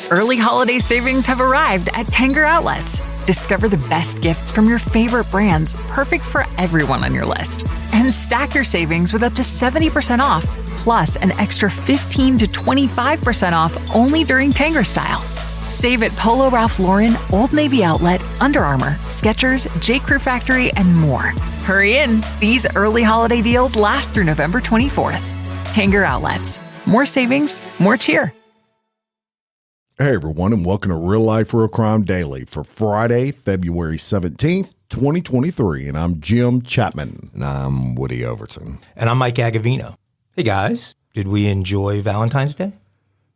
Early holiday savings have arrived at Tanger Outlets. Discover the best gifts from your favorite brands, perfect for everyone on your list. And stack your savings with up to 70% off, plus an extra 15 to 25% off only during Tanger Style. Save at Polo Ralph Lauren, Old Navy Outlet, Under Armour, Skechers, J. Crew Factory, and more. Hurry in. These early holiday deals last through November 24th. Tanger Outlets. More savings, more cheer. Hey everyone, and welcome to Real Life Real Crime Daily for Friday, February 17th, 2023. And I'm Jim Chapman. And I'm Woody Overton. And I'm Mike Agovino. Hey guys, did we enjoy Valentine's Day?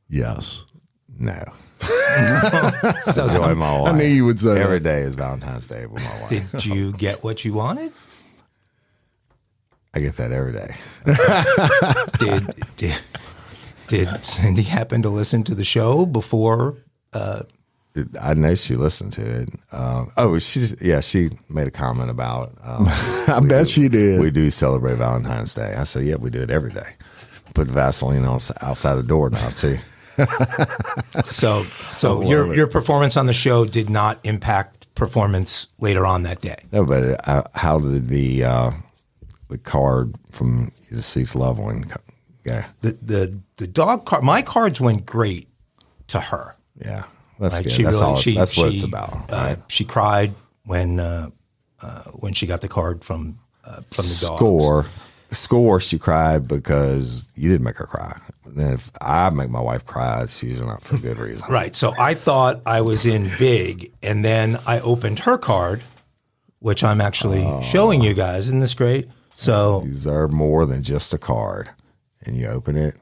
Yes. No. So Enjoy my wife. I knew you would say every day is Valentine's Day with my wife. Did you get what you wanted? I get that every day. Did Cindy happen to listen to the show before? I know she listened to it. She made a comment about. I bet she did. We do celebrate Valentine's Day. I said, yeah, we do it every day. Put Vaseline on outside the door now too. So your performance on the show did not impact performance later on that day. No, but how did the card from your deceased loved one go? The dog card, my cards went great to her. Yeah, that's Like, good. That's what it's about. Right? She cried when she got the card from the dog. Score. She cried because you didn't make her cry. And then if I make my wife cry, it's usually not for a good reason. Right. So I thought I was in big, and then I opened her card, which I'm actually showing you guys. Isn't this great? So you deserve more than just a card. And you open it.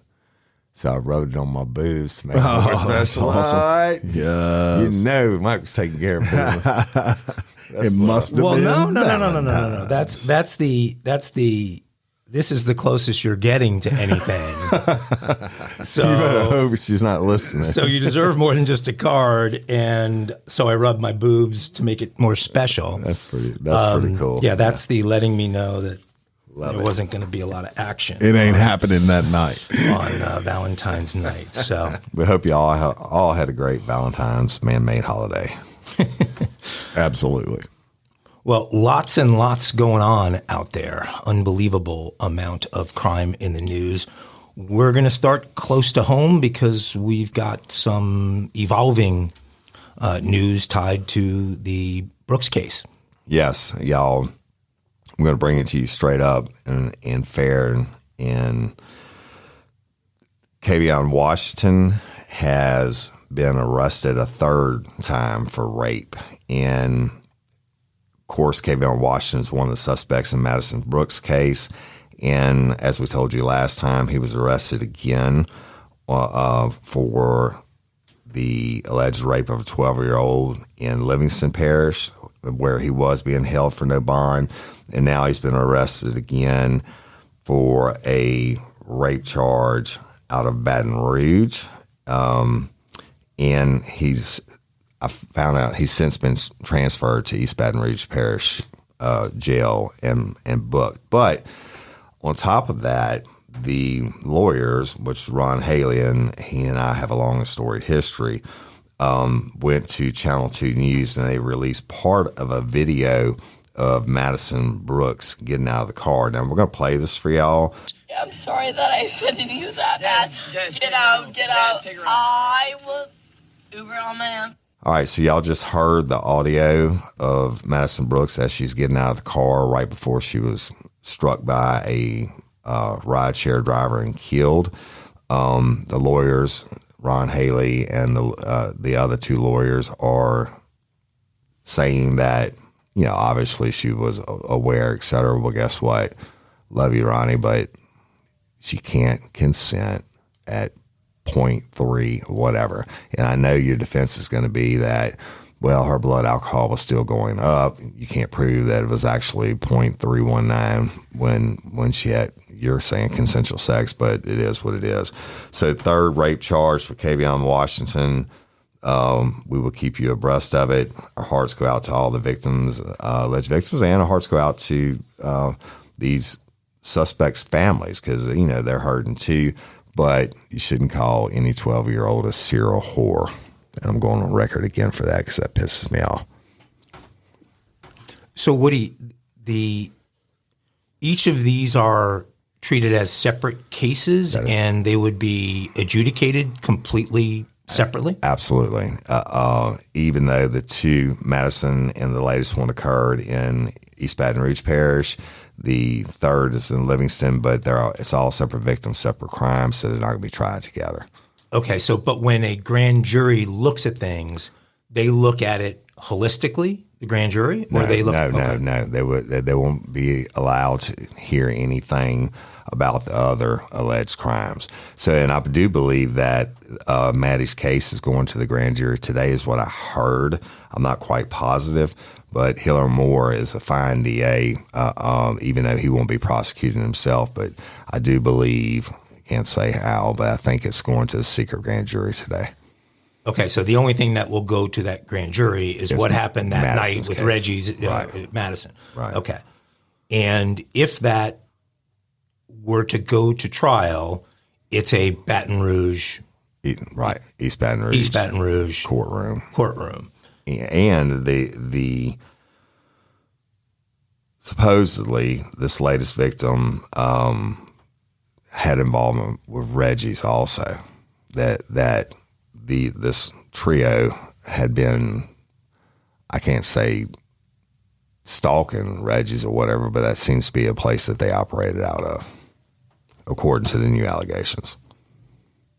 So I rubbed it on my boobs to make it more special. Awesome. Yes. You know Mike was taking care of business. It must have been. No. This is the closest you're getting to anything. So you better hope she's not listening. So you deserve more than just a card, and so I rubbed my boobs to make it more special. That's pretty cool. Yeah, that's the letting me know that there wasn't going to be a lot of action. It ain't happening that night on Valentine's night. So we hope you all had a great Valentine's man-made holiday. Absolutely. Well, lots and lots going on out there. Unbelievable amount of crime in the news. We're going to start close to home because we've got some evolving news tied to the Brooks case. Yes, y'all. I'm going to bring it to you straight up and fair. And Kavion Washington has been arrested a third time for rape. And, of course, Kavion Washington is one of the suspects in Madison Brooks' case. And as we told you last time, he was arrested again for the alleged rape of a 12-year-old in Livingston Parish, where he was being held for no bond. And now he's been arrested again for a rape charge out of Baton Rouge. And I found out he's since been transferred to East Baton Rouge Parish jail and booked. But on top of that, the lawyers, which Ron Haley, and he and I have a long and storied history, went to Channel 2 News, and they released part of a video of Madison Brooks getting out of the car. Now, we're going to play this for y'all. I'm sorry that I offended you that bad. Get out. I will Uber on my own. All right, so y'all just heard the audio of Madison Brooks as she's getting out of the car right before she was struck by a rideshare driver and killed. The lawyers, Ron Haley and the other two lawyers, are saying that, you know, obviously she was aware, et cetera. Well, guess what? Love you, Ronnie, but she can't consent at 0.3, whatever. And I know your defense is going to be that, well, her blood alcohol was still going up. You can't prove that it was actually 0.319 when she had, you're saying consensual sex, but it is what it is. So third rape charge for Kavion Washington. We will keep you abreast of it. Our hearts go out to all the victims, alleged victims, and our hearts go out to these suspects' families because, you know, they're hurting too. But you shouldn't call any 12-year-old a serial whore. And I'm going on record again for that because that pisses me off. So Woody, each of these are treated as separate cases and they would be adjudicated completely separately? Absolutely. Even though the two, Madison and the latest one, occurred in East Baton Rouge Parish, the third is in Livingston, but it's all separate victims, separate crimes, so they're not going to be tried together. Okay, but when a grand jury looks at things, they look at it holistically, the grand jury? Or No. They won't be allowed to hear anything about the other alleged crimes. So, and I do believe that Maddie's case is going to the grand jury today is what I heard. I'm not quite positive, but Hiller Moore is a fine DA, even though he won't be prosecuting himself. But I do believe, can't say how, but I think it's going to the secret grand jury today. Okay, so the only thing that will go to that grand jury is what happened that Madison's night with case. Reggie's Madison. Right. Okay. And if that were to go to trial, it's a Baton Rouge. Right. East Baton Rouge. Courtroom. And the supposedly this latest victim had involvement with Reggie's also. That this trio had been, I can't say stalking Reggie's or whatever, but that seems to be a place that they operated out of, according to the new allegations.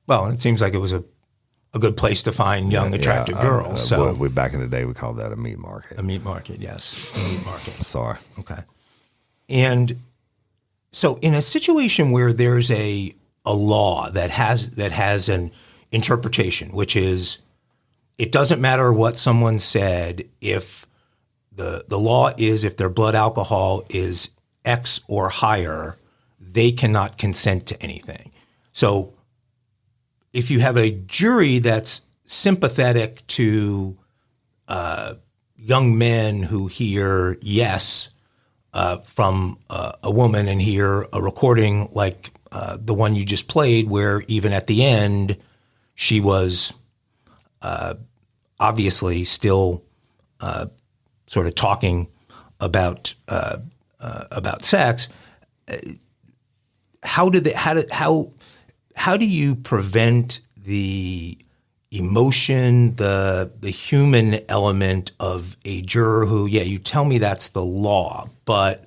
Well, it seems like it was a good place to find young, attractive girls. So back in the day, we called that a meat market. A meat market, yes. A meat market. Sorry. Okay. And so in a situation where there's a law that has an interpretation, which is it doesn't matter what someone said if the law is if their blood alcohol is X or higher, they cannot consent to anything. So if you have a jury that's sympathetic to young men who hear yes from a woman and hear a recording like the one you just played, where even at the end she was obviously still sort of talking about sex. How do you prevent the emotion, the human element of a juror who, you tell me that's the law, but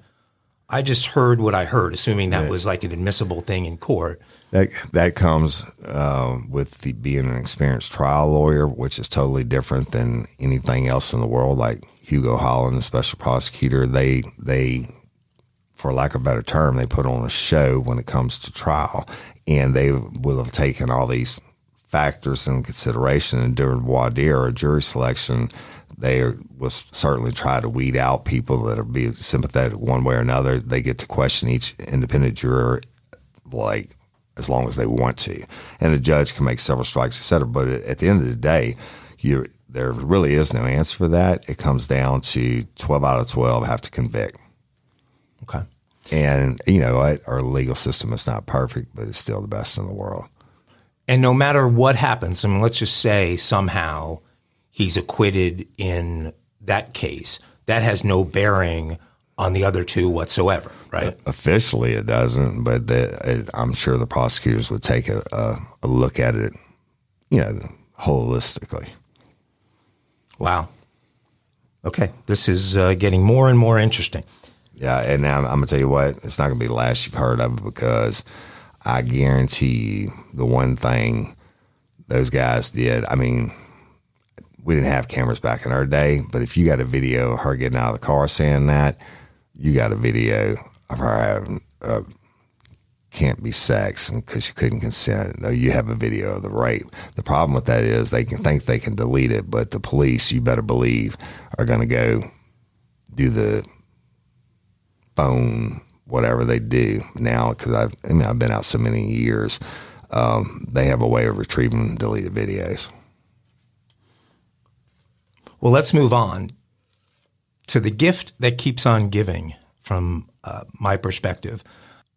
I just heard what I heard, assuming that was like an admissible thing in court. That comes with being an experienced trial lawyer, which is totally different than anything else in the world. Like Hugo Holland, the special prosecutor, they for lack of a better term, they put on a show when it comes to trial, and they will have taken all these factors into consideration. And during voir dire or jury selection, they will certainly try to weed out people that are being sympathetic one way or another. They get to question each independent juror, like, as long as they want to. And the judge can make several strikes, et cetera. But at the end of the day, there really is no answer for that. It comes down to 12 out of 12 have to convict. Okay. And, you know, our legal system is not perfect, but it's still the best in the world. And no matter what happens, I mean, let's just say somehow he's acquitted in that case, that has no bearing on the other two whatsoever, right? Officially it doesn't, but I'm sure the prosecutors would take a look at it, you know, holistically. Wow. Okay. This is getting more and more interesting. Yeah, and now I'm going to tell you what, it's not going to be the last you've heard of it, because I guarantee you the one thing those guys did, I mean, we didn't have cameras back in our day, but if you got a video of her getting out of the car saying that, you got a video of her having can't be sex because she couldn't consent. No, you have a video of the rape. The problem with that is they can think they can delete it, but the police, you better believe, are going to go do the phone, whatever they do now, because I've been out so many years. They have a way of retrieving deleted videos. Well, let's move on to the gift that keeps on giving from my perspective.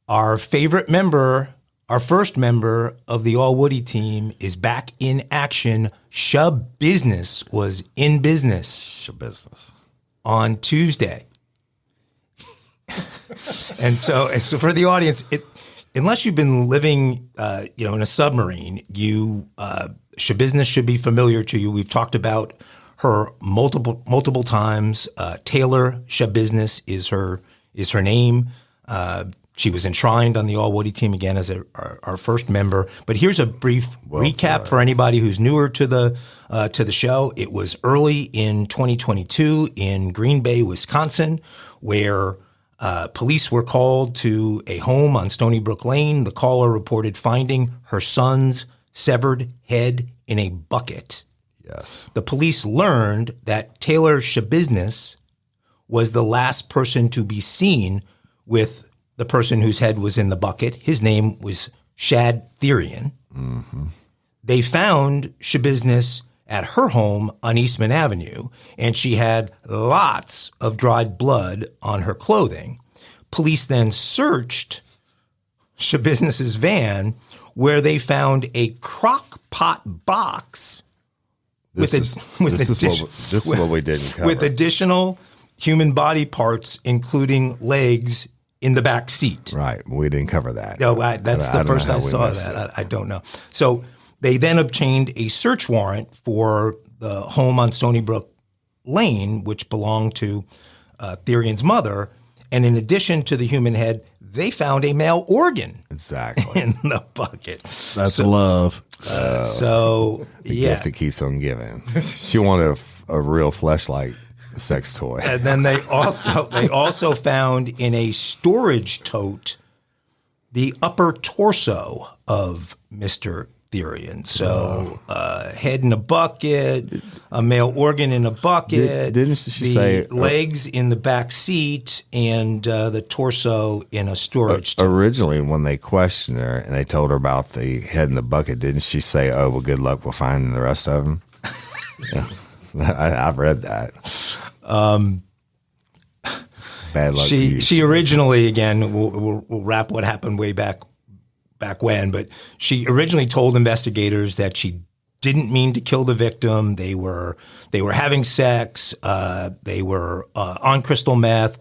Our favorite member Our first member of the All Woody team is back in action. Schabusiness was in business. Schabusiness. On Tuesday. And so for the audience, unless you've been living, in a submarine, Schabusiness should be familiar to you. We've talked about her multiple times. Taylor Schabusiness is her name. She was enshrined on the All Woody team again as our first member. But here's a brief recap for anybody who's newer to the show. It was early in 2022 in Green Bay, Wisconsin, where police were called to a home on Stony Brook Lane. The caller reported finding her son's severed head in a bucket. Yes. The police learned that Taylor Schabusiness was the last person to be seen with the person whose head was in the bucket. His name was Shad Therian. Mm-hmm. They found Schabusiness at her home on Eastman Avenue, and she had lots of dried blood on her clothing. Police then searched Schabusiness's van, where they found a crock pot box This is what we didn't cover. with additional human body parts, including legs, in the back seat. Right. We didn't cover that. No, that's the first I saw that. I don't know. So they then obtained a search warrant for the home on Stony Brook Lane, which belonged to Therian's mother. And in addition to the human head, they found a male organ. Exactly. In the bucket. That's love. The gift that keeps on giving. She wanted a real fleshlight sex toy. And then they also found in a storage tote the upper torso of Mr. Therian. So head in a bucket, a male organ in a bucket. Didn't she say legs in the back seat, and the torso in a storage tote? Originally, when they questioned her and they told her about the head in the bucket, didn't she say, "Oh, well, good luck with finding the rest of them"? I've read that. Bad luck. She originally, again, we'll wrap what happened way back when, but she originally told investigators that she didn't mean to kill the victim. They were having sex. They were on crystal meth.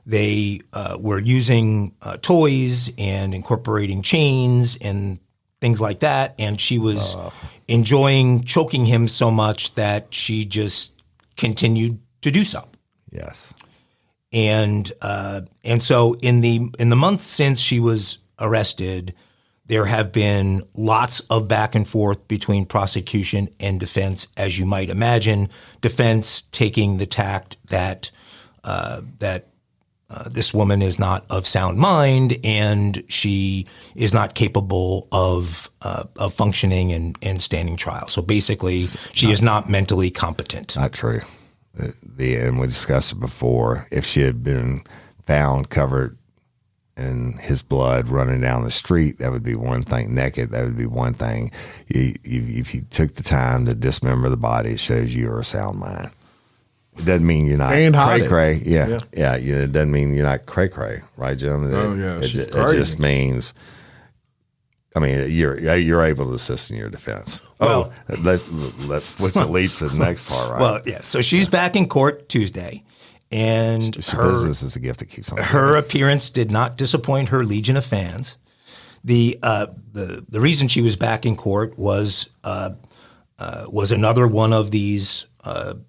They were using toys and incorporating chains and things like that. And she was enjoying choking him so much that she just continued to do so. Yes. And so in the months since she was arrested, there have been lots of back and forth between prosecution and defense, as you might imagine. Defense taking the tact that this woman is not of sound mind and she is not capable of functioning and standing trial. So basically, she is not mentally competent. Not true. And we discussed it before. If she had been found covered in his blood running down the street, that would be one thing. Naked, that would be one thing. If you took the time to dismember the body, it shows you are a sound mind. It doesn't mean you're not cray-cray. Yeah. It doesn't mean you're not cray-cray, right, Jim? It just means, I mean, you're able to assist in your defense. Well, let's which leads to the next part, right? Well, yeah. So she's back in court Tuesday, and business is a gift that keeps on giving. Her appearance did not disappoint her legion of fans. The reason she was back in court was another one of these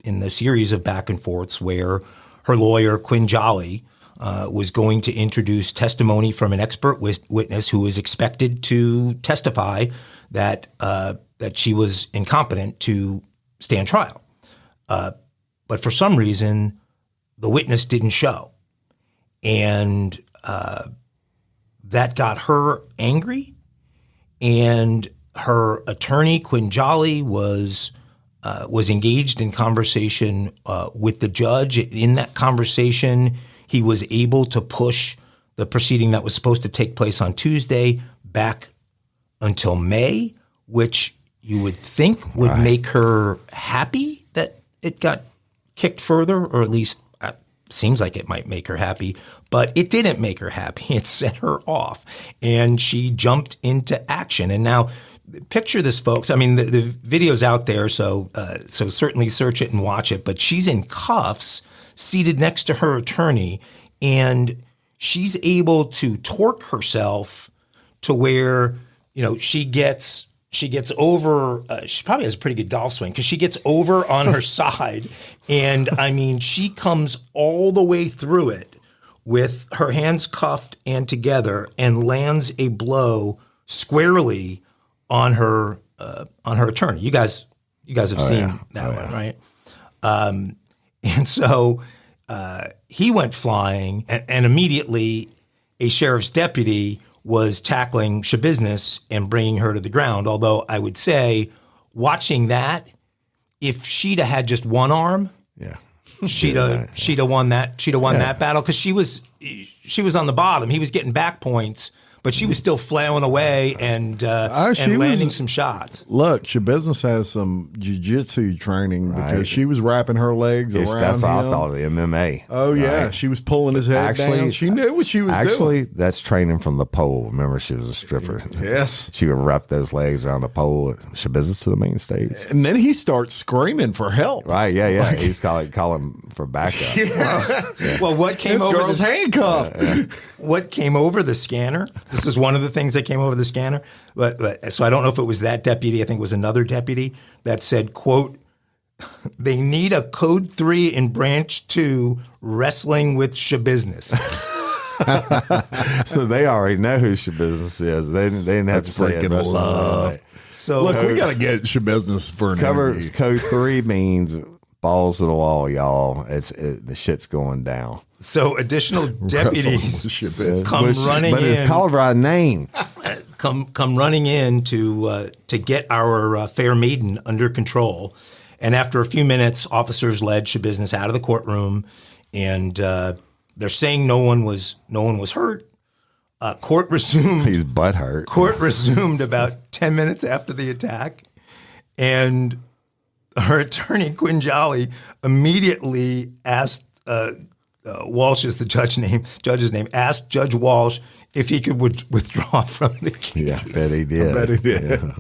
in the series of back and forths where her lawyer Quinn Jolly was going to introduce testimony from an expert witness who was expected to testify that she was incompetent to stand trial. But for some reason, the witness didn't show. And that got her angry. And her attorney, Quinn Jolly, was engaged in conversation with the judge. In that conversation, he was able to push the proceeding that was supposed to take place on Tuesday back until May, which you would think would make her happy that it got kicked further, or at least seems like it might make her happy, but it didn't make her happy. It set her off, and she jumped into action. And now, picture this, folks. I mean, the video's out there, so certainly search it and watch it. But she's in cuffs, seated next to her attorney, and she's able to torque herself to where, she gets over, she probably has a pretty good golf swing because she gets over on her side. And I mean, she comes all the way through it with her hands cuffed and together and lands a blow squarely on her attorney. You guys have seen that one, right? And so he went flying, and immediately a sheriff's deputy was tackling Schabusiness and bringing her to the ground. Although I would say, watching that, if she'd have had just one arm, she'd have won that. She'd have won that battle because she was on the bottom. He was getting back points, but she was still flailing away and landing some shots. Look, Schabusiness has some jiu-jitsu training because she was wrapping her legs around That's him. how I thought of the MMA. Oh, yeah. She was pulling his head down. She knew what she was doing. Actually, that's training from the pole. Remember, she was a stripper. Yes. She would wrap those legs around the pole. Schabusiness to the main stage. And then he starts screaming for help. Right, yeah. He's calling for backup. Well, what came This over girl's handcuffed. What came over the scanner? This is one of the things that came over the scanner. But so I don't know if it was that deputy. I think it was another deputy that said, quote, "They need a code 3 in branch 2 wrestling with Schabusiness." So they already know who Schabusiness is. They didn't have to say it. Love. So Look, we got to get Schabusiness for an interview. Code 3 means balls to the wall, y'all. The shit's going down. So additional deputies come running but in. it's called by name. Come running in to get our fair maiden under control. And after a few minutes, officers led Schabusiness out of the courtroom, and they're saying no one was hurt. Court resumed. He's butthurt. Court resumed about 10 minutes after the attack, and her attorney Quinn Jolly immediately asked. Walsh is the judge's name, asked Judge Walsh if he could withdraw from the case. Yeah, I bet he did. Yeah.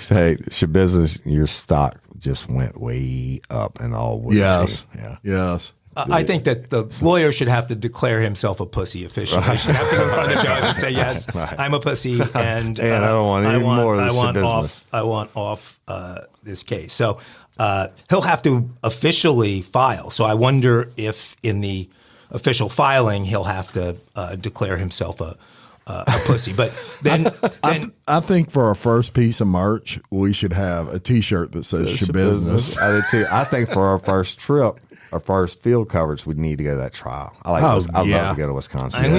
Hey, Schabusiness, your stock just went way up and all. Yes. Yeah. Yes. I think that the lawyer should have to declare himself a pussy officially. He should have to go in front of the judge and say, yes, I'm a pussy, and I don't want any more of this Schabusiness. I want off this case. So he'll have to officially file. So I wonder if in the official filing he'll have to declare himself a pussy. But then I think for our first piece of merch, we should have a T-shirt that says Schabusiness. I did too. I think for our first trip, our first field coverage, we need to go to that trial. I'd love to go to Wisconsin. And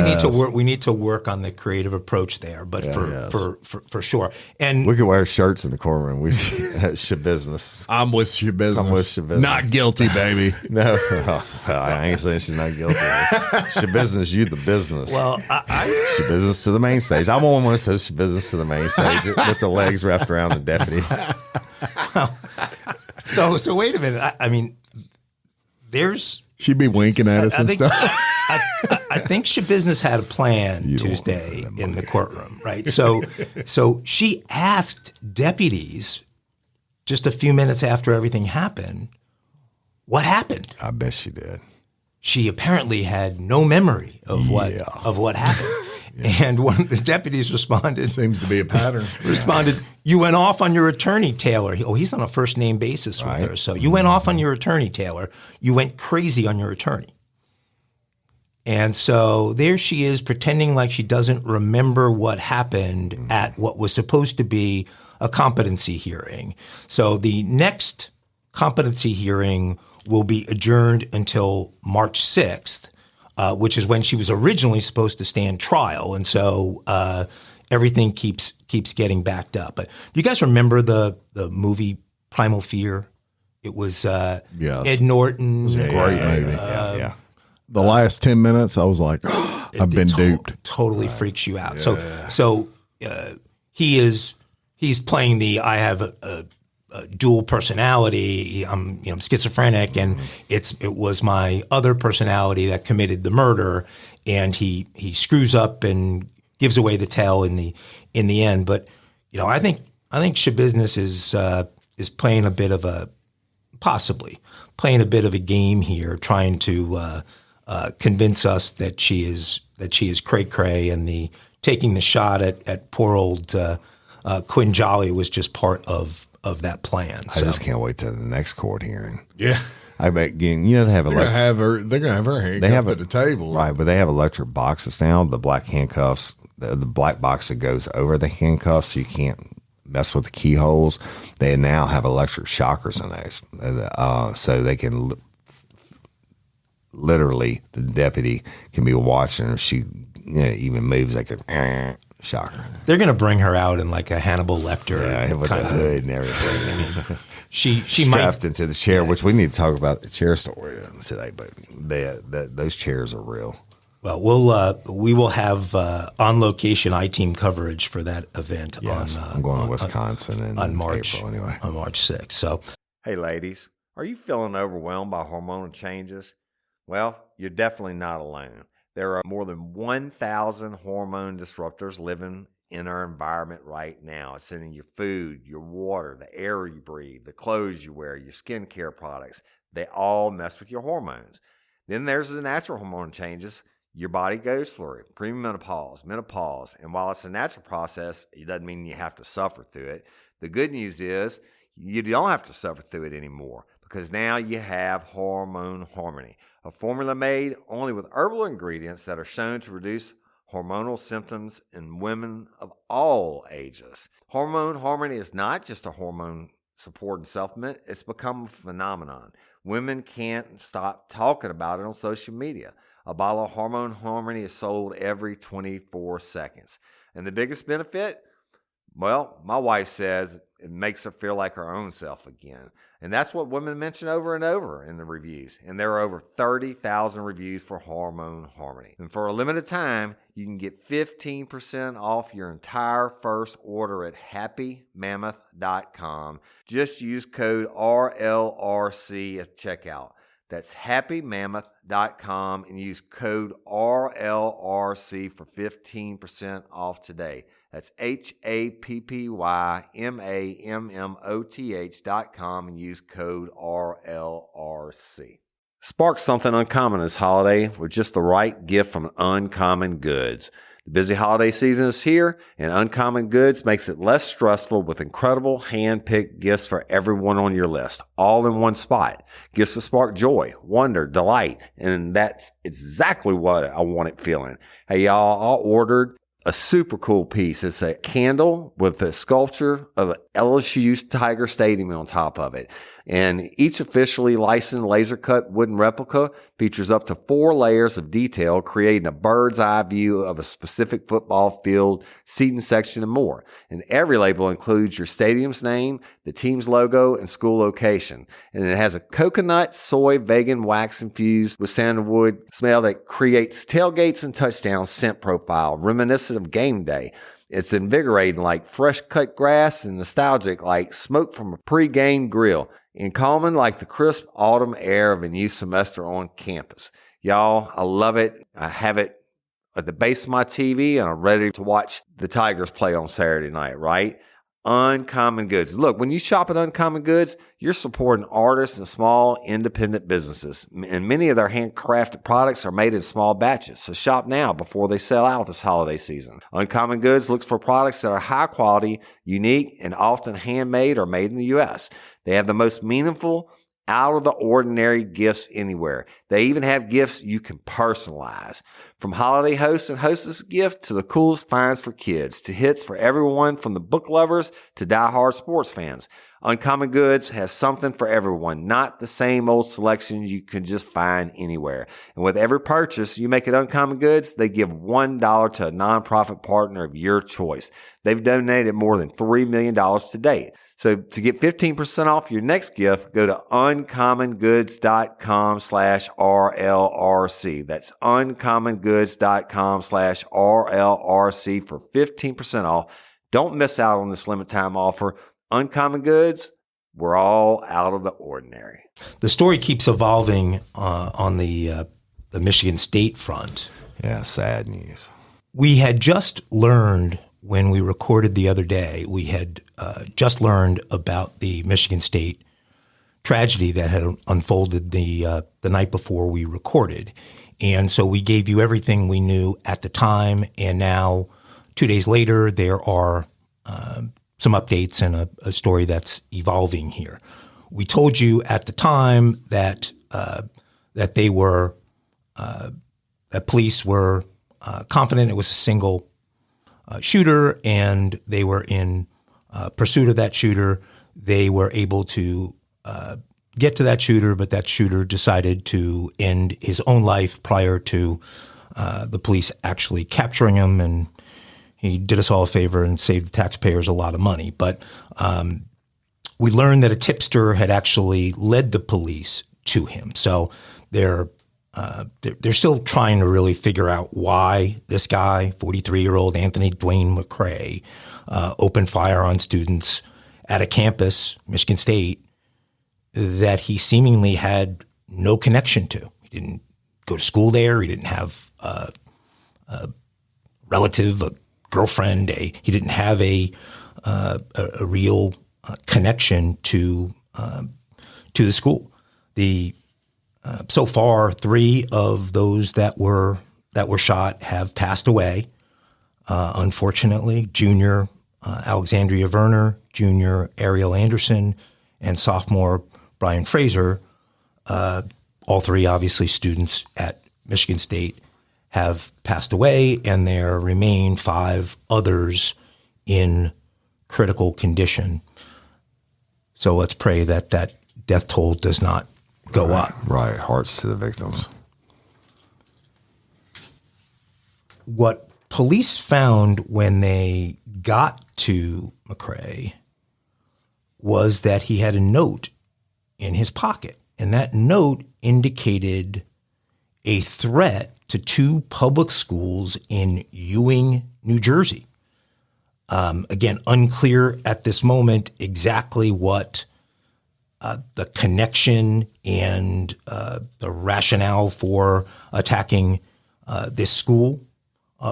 we need to work on the creative approach there, but for sure. And we could wear shirts in the courtroom. We Schabusiness. I'm with Schabusiness. Not guilty, baby. No, I ain't saying she's not guilty. Schabusiness, you the business. Well, Schabusiness to the main stage. I'm on one that says Schabusiness to the main stage with the legs wrapped around the deputy. So wait a minute. I mean, she'd be winking at us and stuff. I think Schabusiness had a plan Tuesday in the courtroom, right? So she asked deputies just a few minutes after everything happened, what happened? I bet she did. She apparently had no memory of what happened. And one of the deputies responded. Seems to be a pattern. Responded, "You went off on your attorney, Taylor." He's on a first name basis with her. So you went off on your attorney, Taylor. You went crazy on your attorney. And so there she is pretending like she doesn't remember what happened at what was supposed to be a competency hearing. So the next competency hearing will be adjourned until March 6th. Which is when she was originally supposed to stand trial. And so everything keeps getting backed up. But do you guys remember the movie Primal Fear? It was Ed Norton. It was a great movie. The last 10 minutes, I was like, I've been duped. Totally freaks you out. Yeah. So he's playing the I have a dual personality. I'm schizophrenic, and it was my other personality that committed the murder, and he screws up and gives away the tale in the end. But I think Schabusiness is playing a bit of a game here, trying to convince us that she is cray-cray, and taking the shot at poor old Quinn Jolly was just part of that plan. So. I just can't wait to the next court hearing. Yeah. I bet again, they have they're gonna have her handcuffed at the table, right? But they have electric boxes now. The black handcuffs, the black box that goes over the handcuffs, so you can't mess with the keyholes. They now have electric shockers in those, so they can literally, the deputy can be watching, if she even moves, they can shock her. They're going to bring her out in like a Hannibal Lecter, with the hood and everything. She strapped into the chair, which we need to talk about the chair story today. But those chairs are real. Well, we will have on location I-team coverage for that event. Yes, I'm going to Wisconsin on March April anyway. On March 6th. So, hey, ladies, are you feeling overwhelmed by hormonal changes? Well, you're definitely not alone. There are more than 1,000 hormone disruptors living in our environment right now. It's in your food, your water, the air you breathe, the clothes you wear, your skincare products. They all mess with your hormones. Then there's the natural hormone changes your body goes through, premenopause, menopause. And while it's a natural process, it doesn't mean you have to suffer through it. The good news is you don't have to suffer through it anymore, because now you have Hormone Harmony, a formula made only with herbal ingredients that are shown to reduce hormonal symptoms in women of all ages. Hormone Harmony is not just a hormone support and supplement. It's become a phenomenon. Women can't stop talking about it on social media. A bottle of Hormone Harmony is sold every 24 seconds. And the biggest benefit? Well, my wife says it makes her feel like her own self again. And that's what women mention over and over in the reviews. And there are over 30,000 reviews for Hormone Harmony. And for a limited time, you can get 15% off your entire first order at happymammoth.com. Just use code RLRC at checkout. That's happymammoth.com and use code RLRC for 15% off today. That's happymammoth.com and use code RLRC. Spark something uncommon this holiday with just the right gift from Uncommon Goods. The busy holiday season is here, and Uncommon Goods makes it less stressful with incredible hand-picked gifts for everyone on your list, all in one spot. Gifts that spark joy, wonder, delight, and that's exactly what I wanted feeling. Hey, y'all, I ordered a super cool piece. It's a candle with a sculpture of an LSU Tiger Stadium on top of it. And each officially licensed laser-cut wooden replica features up to 4 layers of detail, creating a bird's eye view of a specific football field, seating section, and more. And every label includes your stadium's name, the team's logo, and school location. And it has a coconut, soy, vegan wax infused with sandalwood smell that creates tailgates and touchdown scent profile, reminiscent of game day. It's invigorating like fresh cut grass and nostalgic like smoke from a pre-game grill, and calming like the crisp autumn air of a new semester on campus. Y'all, I love it. I have it at the base of my TV, and I'm ready to watch the Tigers play on Saturday night, right? Uncommon Goods. Look, when you shop at Uncommon Goods, you're supporting artists and small independent businesses. And many of their handcrafted products are made in small batches. So shop now before they sell out this holiday season. Uncommon Goods looks for products that are high quality, unique, and often handmade or made in the U.S. They have the most meaningful, out of the ordinary gifts anywhere. They even have gifts you can personalize. From holiday hosts and hostess gift to the coolest finds for kids, to hits for everyone from the book lovers to diehard sports fans. Uncommon Goods has something for everyone, not the same old selections you can just find anywhere. And with every purchase you make at Uncommon Goods, they give $1 to a nonprofit partner of your choice. They've donated more than $3 million to date. So to get 15% off your next gift, go to uncommongoods.com/RLRC. That's uncommongoods.com/RLRC for 15% off. Don't miss out on this limited time offer. Uncommon Goods, We're all out of the ordinary. The story keeps evolving on the Michigan State front. Yeah, sad news. We had just learned when we recorded the other day, we had just learned about the Michigan State tragedy that had unfolded the night before we recorded. And so we gave you everything we knew at the time. And now, 2 days later, there are some updates and a story that's evolving here. We told you at the time that they were that police were confident it was a single shooter, and they were in pursuit of that shooter. They were able to get to that shooter, but that shooter decided to end his own life prior to the police actually capturing him, and he did us all a favor and saved the taxpayers a lot of money. But we learned that a tipster had actually led the police to him. So they're still trying to really figure out why this guy, 43-year-old Anthony Dwayne McCrae, opened fire on students at a campus, Michigan State, that he seemingly had no connection to. He didn't go to school there. He didn't have a relative, a girlfriend. He didn't have a real connection to the school. So far, 3 of those that were shot have passed away. Unfortunately, junior Alexandria Verner, junior Ariel Anderson, and sophomore Brian Fraser, all 3 obviously students at Michigan State, have passed away, and there remain 5 others in critical condition. So let's pray that that death toll does not go up. Right. Hearts to the victims. What police found when they got to McCrae was that he had a note in his pocket, and that note indicated a threat to 2 public schools in Ewing, New Jersey. Again, unclear at this moment exactly what the connection and the rationale for attacking this school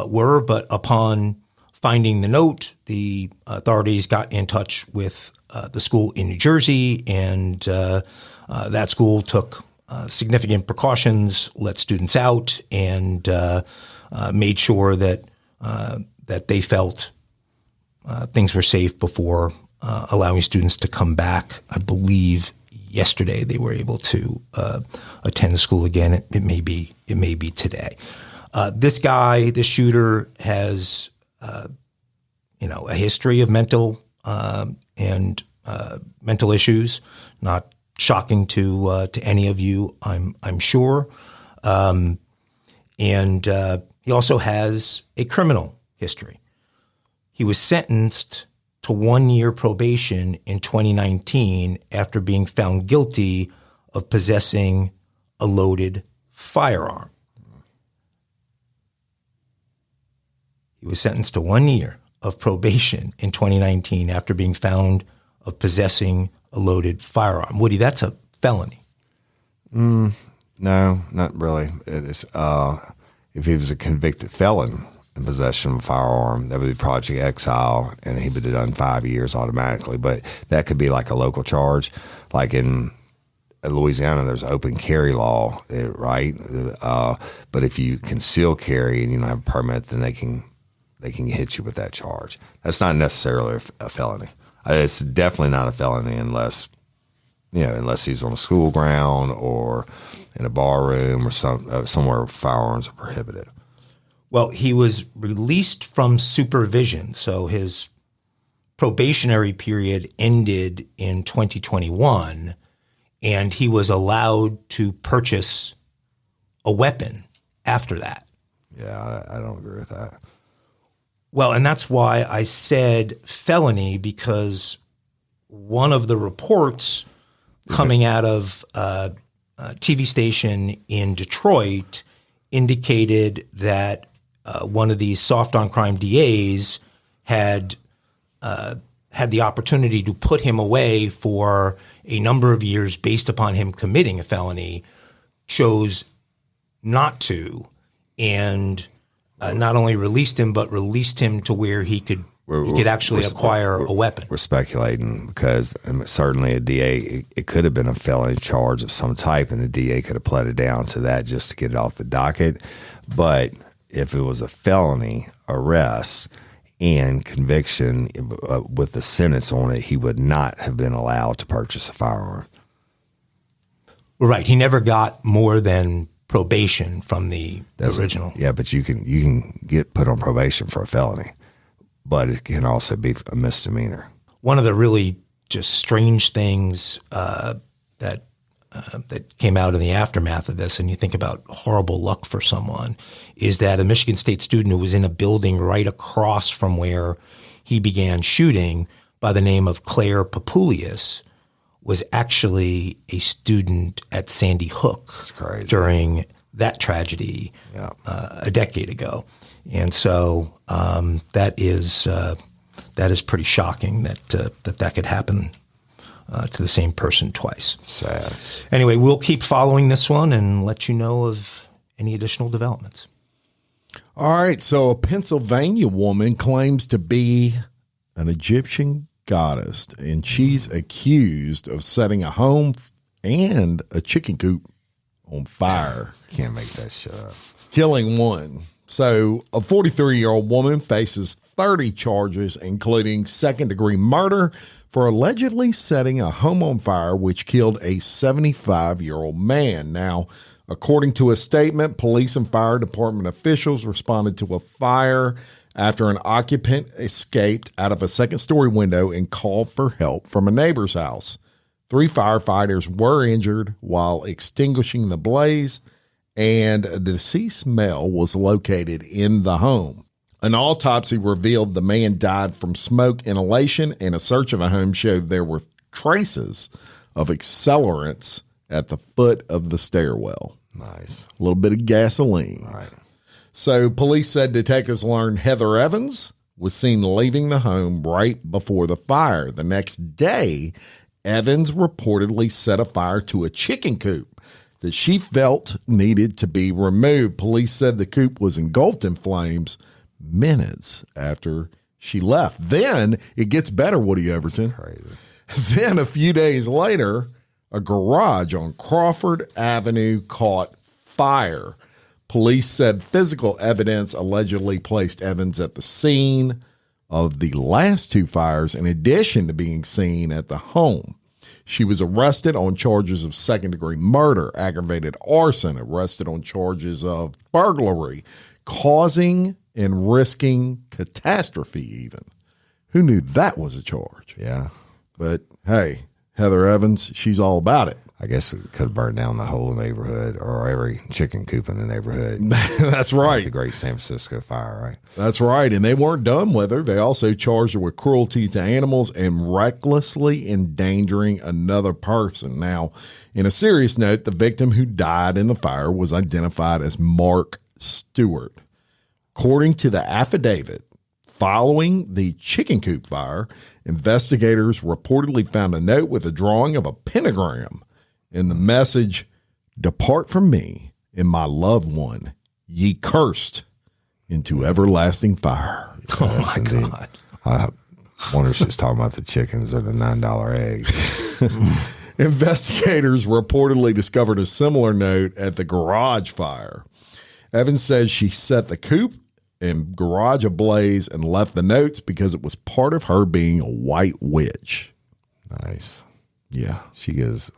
were, but upon finding the note, the authorities got in touch with the school in New Jersey, and that school took significant precautions, let students out, and made sure that they felt things were safe before allowing students to come back. I believe yesterday they were able to attend the school again. It may be today. This guy, this shooter, has a history of mental mental issues. Not shocking to any of you, I'm sure. And he also has a criminal history. He was sentenced to 1-year probation in 2019 after being found guilty of possessing a loaded firearm. He was sentenced to 1 year of probation in 2019 after being found of possessing a loaded firearm. Woody, that's a felony. No, not really. It is. If he was a convicted felon in possession of a firearm, that would be Project Exile, and he would have done 5 years automatically. But that could be like a local charge. Like in Louisiana, there's open carry law, right? But if you conceal carry and you don't have a permit, then they can hit you with that charge. That's not necessarily a felony. It's definitely not a felony unless he's on a school ground or in a bar room or somewhere where firearms are prohibited. Well, he was released from supervision, so his probationary period ended in 2021, and he was allowed to purchase a weapon after that. Yeah, I don't agree with that. Well, and that's why I said felony, because one of the reports coming out of a TV station in Detroit indicated that one of these soft on crime DAs had had the opportunity to put him away for a number of years based upon him committing a felony, chose not to, and not only released him, but released him to where he could actually acquire a weapon. We're speculating because certainly a DA, it could have been a felony charge of some type, and the DA could have pled it down to that just to get it off the docket. But if it was a felony arrest and conviction with the sentence on it, he would not have been allowed to purchase a firearm. Right. He never got more than probation from the original. Yeah, but you can get put on probation for a felony, but it can also be a misdemeanor. One of the really just strange things that came out in the aftermath of this, and you think about horrible luck for someone, is that a Michigan State student who was in a building right across from where he began shooting by the name of Claire Papulius was actually a student at Sandy Hook during that tragedy a decade ago. And so that is pretty shocking that could happen to the same person twice. Sad. Anyway, we'll keep following this one and let you know of any additional developments. All right. So a Pennsylvania woman claims to be an Egyptian goddess, and she's accused of setting a home and a chicken coop on fire. Can't make that shit up. Killing one. So a 43-year-old woman faces 30 charges, including second-degree murder, for allegedly setting a home on fire, which killed a 75-year-old man. Now, according to a statement, police and fire department officials responded to a fire after an occupant escaped out of a second-story window and called for help from a neighbor's house. 3 firefighters were injured while extinguishing the blaze, and a deceased male was located in the home. An autopsy revealed the man died from smoke inhalation, and a search of the home showed there were traces of accelerants at the foot of the stairwell. Nice. A little bit of gasoline. Right. So police said detectives learned Heather Evans was seen leaving the home right before the fire. The next day, Evans reportedly set a fire to a chicken coop that she felt needed to be removed. Police said the coop was engulfed in flames minutes after she left. Then it gets better, Woody Overton. Crazy. Then a few days later, a garage on Crawford Avenue caught fire. Police said physical evidence allegedly placed Evans at the scene of the last 2 fires, in addition to being seen at the home. She was arrested on charges of second-degree murder, aggravated arson, arrested on charges of burglary, causing and risking catastrophe even. Who knew that was a charge? Yeah. But, hey, Heather Evans, she's all about it. I guess it could have burned down the whole neighborhood or every chicken coop in the neighborhood. That's right. Like the Great San Francisco Fire, right? That's right. And they weren't done with her. They also charged her with cruelty to animals and recklessly endangering another person. Now, in a serious note, the victim who died in the fire was identified as Mark Stewart. According to the affidavit, following the chicken coop fire, investigators reportedly found a note with a drawing of a pentagram and the message, "Depart from me and my loved one, ye cursed, into everlasting fire." Oh, my God. I wonder if she's talking about the chickens or the $9 eggs. Investigators reportedly discovered a similar note at the garage fire. Evans says she set the coop and garage ablaze and left the notes because it was part of her being a white witch. Nice. Yeah. She gives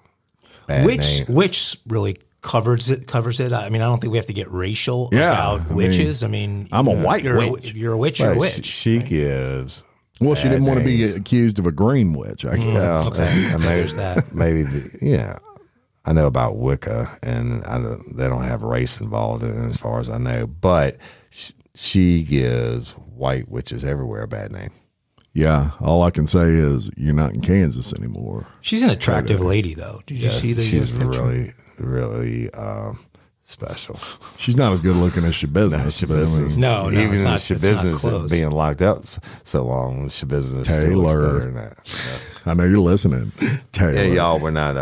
Witch really covers it. I mean, I don't think we have to get racial about witches. I mean, I'm a white witch. You're a witch, you're a witch. She gives. Well, she didn't want to be accused of a green witch, I guess. Okay. And maybe that. I know about Wicca, and they don't have race involved in it as far as I know, but she gives white witches everywhere a bad name. Yeah, all I can say is you're not in Kansas anymore. She's an attractive lady, though. Did you see the She's picture? really, really special. She's not as good looking as Schabusiness. Schabusiness. No, Even it's not Schabusiness close. being locked up so long, Schabusiness still looks better than that. Yeah. I know you're listening, Taylor. Yeah, y'all, we're not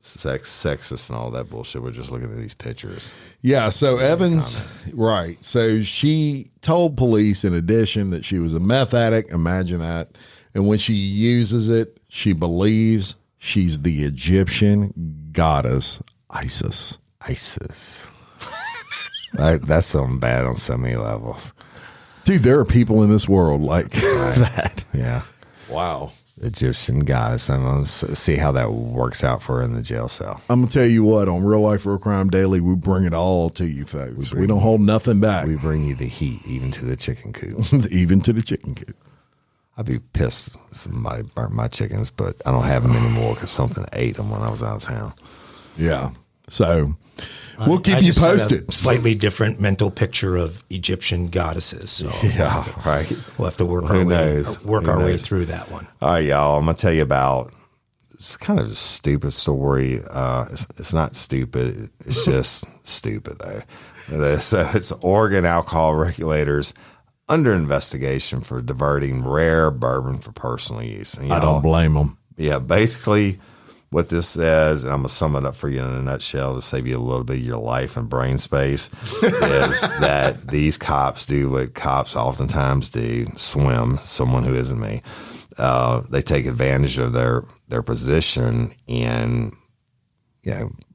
sexist and all that bullshit. We're just looking at these pictures. Yeah, so Evans, right. So she told police in addition that she was a meth addict. Imagine that. And when she uses it, she believes she's the Egyptian goddess Isis. That's something bad on so many levels. Dude, there are people in this world like that. Yeah. Wow. Egyptian goddess. I'm going to see how that works out for her in the jail cell. I'm going to tell you what, on Real Life Real Crime Daily, we bring it all to you folks. We don't hold nothing back. We bring you the heat, even to the chicken coop. Even to the chicken coop. I'd be pissed if somebody burnt my chickens, but I don't have them anymore because something ate them when I was out of town. Yeah. So we'll keep I you just had posted. a slightly different mental picture of Egyptian goddesses. So Yeah, right. we'll have to work Who our knows? way Who way knows? through that one. All right, y'all. I'm going to tell you about it's kind of a stupid story. It's not stupid. It's just stupid, though. So it's Oregon alcohol regulators under investigation for diverting rare bourbon for personal use. And, I don't blame them. Yeah, basically what this says, and I'm going to sum it up for you in a nutshell to save you a little bit of your life and brain space, is that these cops do what cops oftentimes do, swim, someone who isn't me. They take advantage of their position and,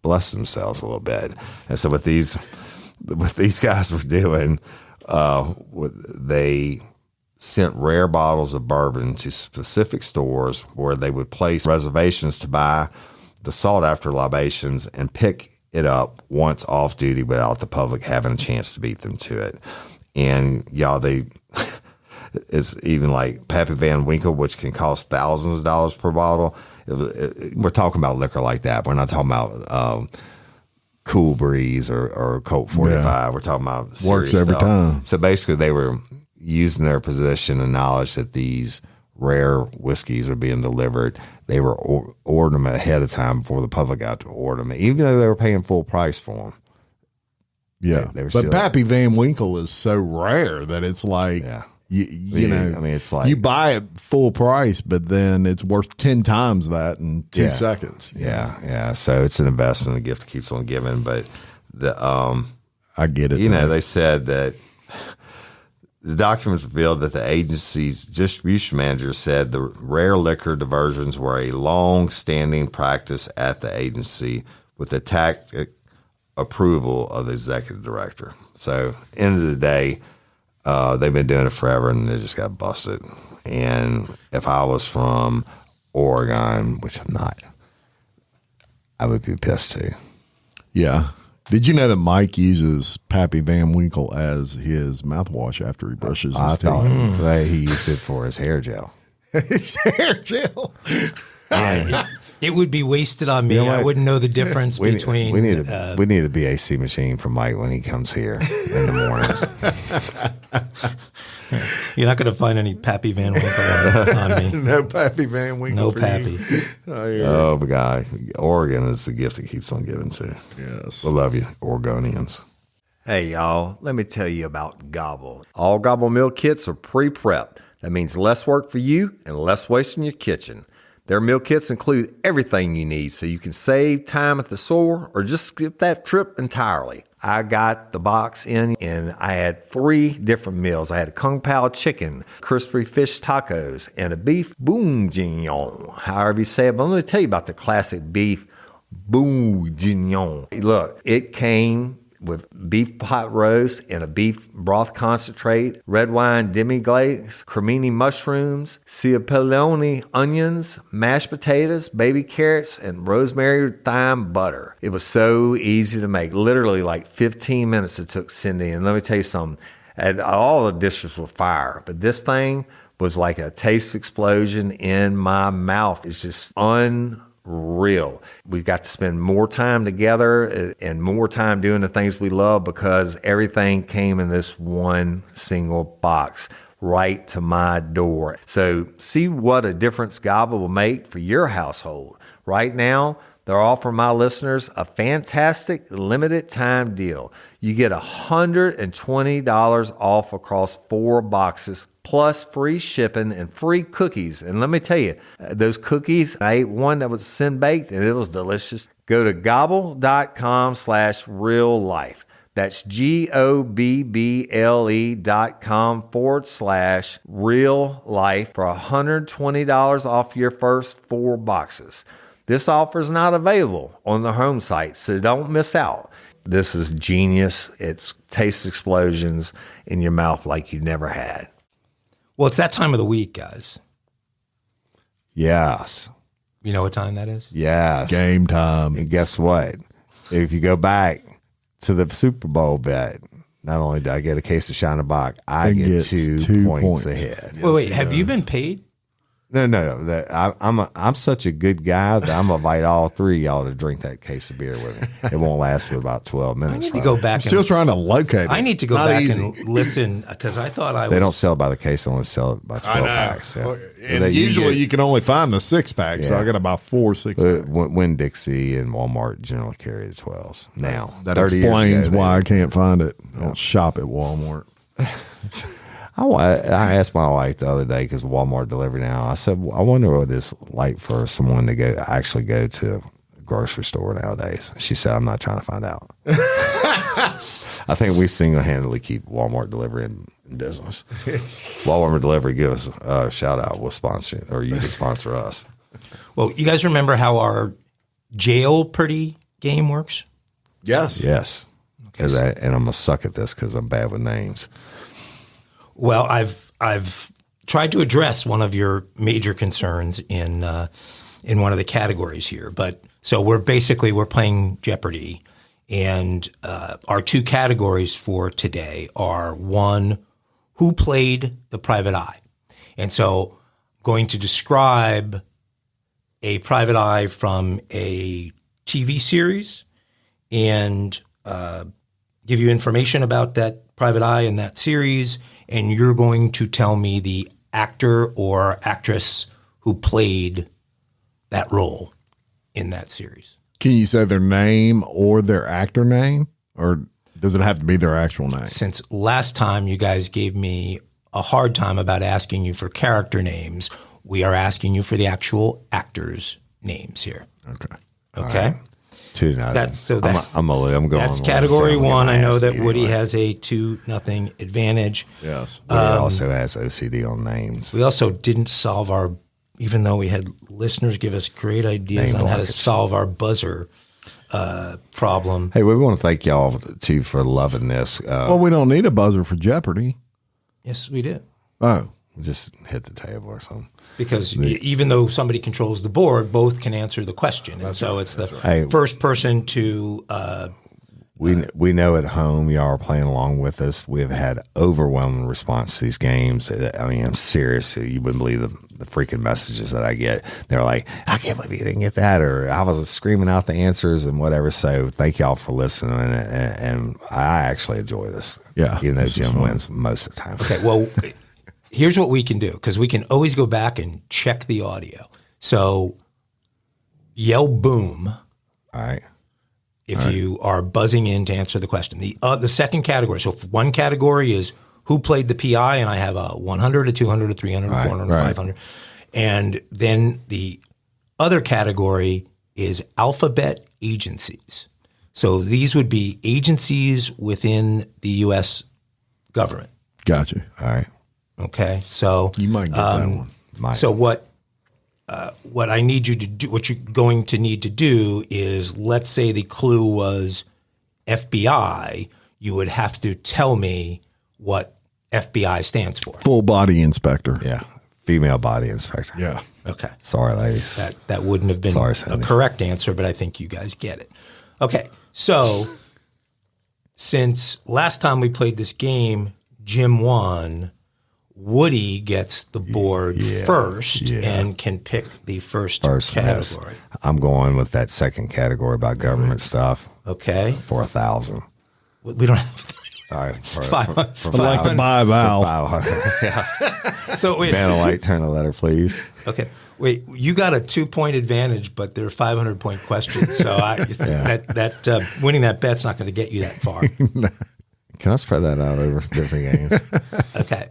bless themselves a little bit. And so what these guys were doing, they sent rare bottles of bourbon to specific stores where they would place reservations to buy the sought-after libations and pick it up once off duty without the public having a chance to beat them to it. And it's even like Pappy Van Winkle, which can cost thousands of dollars per bottle. We're talking about liquor like that. We're not talking about Cool Breeze or Colt 45. Yeah. We're talking about serious works every stuff. time. So basically, they were using their position and knowledge that these rare whiskeys are being delivered. They were ordering them ahead of time before the public got to order them, even though they were paying full price for them. Yeah, they were but still, Pappy Van Winkle is so rare that it's like, you know, I mean, it's like you buy it full price, but then it's worth 10 times that in 2 seconds. Yeah. So it's an investment, a gift that keeps on giving. But I get it. They said that the documents revealed that the agency's distribution manager said the rare liquor diversions were a long-standing practice at the agency with the tacit approval of the executive director. So, end of the day, they've been doing it forever, and they just got busted. And if I was from Oregon, which I'm not, I would be pissed too. Yeah. Did you know that Mike uses Pappy Van Winkle as his mouthwash after he brushes his teeth? I thought he used it for his hair gel. His hair gel. It would be wasted on me. You know I wouldn't know the difference between. We need a BAC machine for Mike when he comes here in the mornings. You're not going to find any Pappy Van Winkle on me. No Pappy Van Winkle. No for Pappy. You. Oh, my God. Oregon is the gift that keeps on giving too. Yes. We love you, Oregonians. Hey, y'all, let me tell you about Gobble. All Gobble meal kits are pre-prepped. That means less work for you and less waste in your kitchen. Their meal kits include everything you need so you can save time at the store or just skip that trip entirely. I got the box in and I had 3 different meals. I had a Kung Pao chicken, crispy fish tacos, and a beef bourguignon, however you say it. But let me tell you about the classic beef bourguignon. Look, it came with beef pot roast and a beef broth concentrate, red wine demi-glaze, cremini mushrooms, cipollone onions, mashed potatoes, baby carrots, and rosemary thyme butter. It was so easy to make. Literally like 15 minutes it took Cindy. And let me tell you something, and all the dishes were fire, but this thing was like a taste explosion in my mouth. It's just unreal. We've got to spend more time together and more time doing the things we love because everything came in this one single box right to my door. So see what a difference Gobble will make for your household. Right now, they're offering my listeners a fantastic limited time deal. You get $120 off across 4 boxes, plus free shipping and free cookies. And let me tell you, those cookies, I ate one that was sin baked and it was delicious. Go to gobble.com/real life. That's GOBBLE.com/real life for $120 off your first 4 boxes. This offer is not available on the home site, so don't miss out. This is genius. It's taste explosions in your mouth like you never had. Well, it's that time of the week, guys. Yes. You know what time that is? Yes. Game time. And guess what? If you go back to the Super Bowl bet, not only do I get a case of Shiner Bock, I get 2 points ahead. Wait, have you been paid? No. I'm such a good guy that I'm gonna invite all 3 of y'all to drink that case of beer with me. It won't last for about 12 minutes. I need to go back. Still trying to locate it. I need to go back and listen because I thought They don't sell it by the case; they only sell it by 12 packs. Yeah. And usually you can only find the 6-pack, so I got about 4 6-packs. Win Dixie and Walmart generally carry the 12s now. That 30 years explains ago, why I can't find it. I don't shop at Walmart. I asked my wife the other day because Walmart delivery now. I said, I wonder what it's like for someone to actually go to a grocery store nowadays. She said, I'm not trying to find out. I think we single-handedly keep Walmart delivery in business. Walmart delivery, give us a shout out. We'll sponsor, or you can sponsor us. Well, you guys remember how our Jeopardy game works? Yes. Yes. And I'm gonna suck at this because I'm bad with names. Well, I've tried to address one of your major concerns in one of the categories here. But so we're playing Jeopardy, and our 2 categories for today are 1, who played the private eye, and so going to describe a private eye from a TV series and give you information about that private eye in that series. And you're going to tell me the actor or actress who played that role in that series. Can you say their name or their actor name? Or does it have to be their actual name? Since last time you guys gave me a hard time about asking you for character names, we are asking you for the actual actors' names here. Okay. Okay? I'm going. That's category 1. I know that Woody has a 2-0 advantage. Yes. Woody also has OCD on names. We also didn't solve our, even though we had listeners give us great ideas on how to solve our buzzer problem. Hey, we want to thank y'all too for loving this. Well, we don't need a buzzer for Jeopardy. Yes, we did. Oh. Just hit the table or something. Because even though somebody controls the board, both can answer the question. And so it's the first person to... We know at home y'all are playing along with us. We've had overwhelming response to these games. I mean, I'm serious. You wouldn't believe the freaking messages that I get. They're like, I can't believe you didn't get that. Or I was screaming out the answers and whatever. So thank y'all for listening. And I actually enjoy this. Yeah. Even though Jim wins most of the time. Okay, well... Here's what we can do, because we can always go back and check the audio. So yell boom. All right. If you are buzzing in to answer the question. The second category, so if one category is who played the PI, and I have a 100, a 200, a 300, a 400, a 500. And then the other category is alphabet agencies. So these would be agencies within the U.S. government. Gotcha. All right. Okay, so you might get that one. So what I need you to do, what you're going to need to do is, let's say the clue was FBI, you would have to tell me what FBI stands for. Full body inspector. Yeah, female body inspector. Yeah. Okay. Sorry, ladies. That wouldn't have been a correct answer, but I think you guys get it. Okay, so since last time we played this game, Jim won. Woody gets the board first and can pick the first category. I'm going with that second category about government stuff. Okay. For 1,000. We don't have All right. $500. I'd like to buy a vowel. 500. Yeah. So wait. Vanna White, turn the letter, please. Okay. Wait, you got a 2-point advantage, but they're 500-point questions. So winning that bet's not going to get you that far. Can I spread that out over different games? Okay.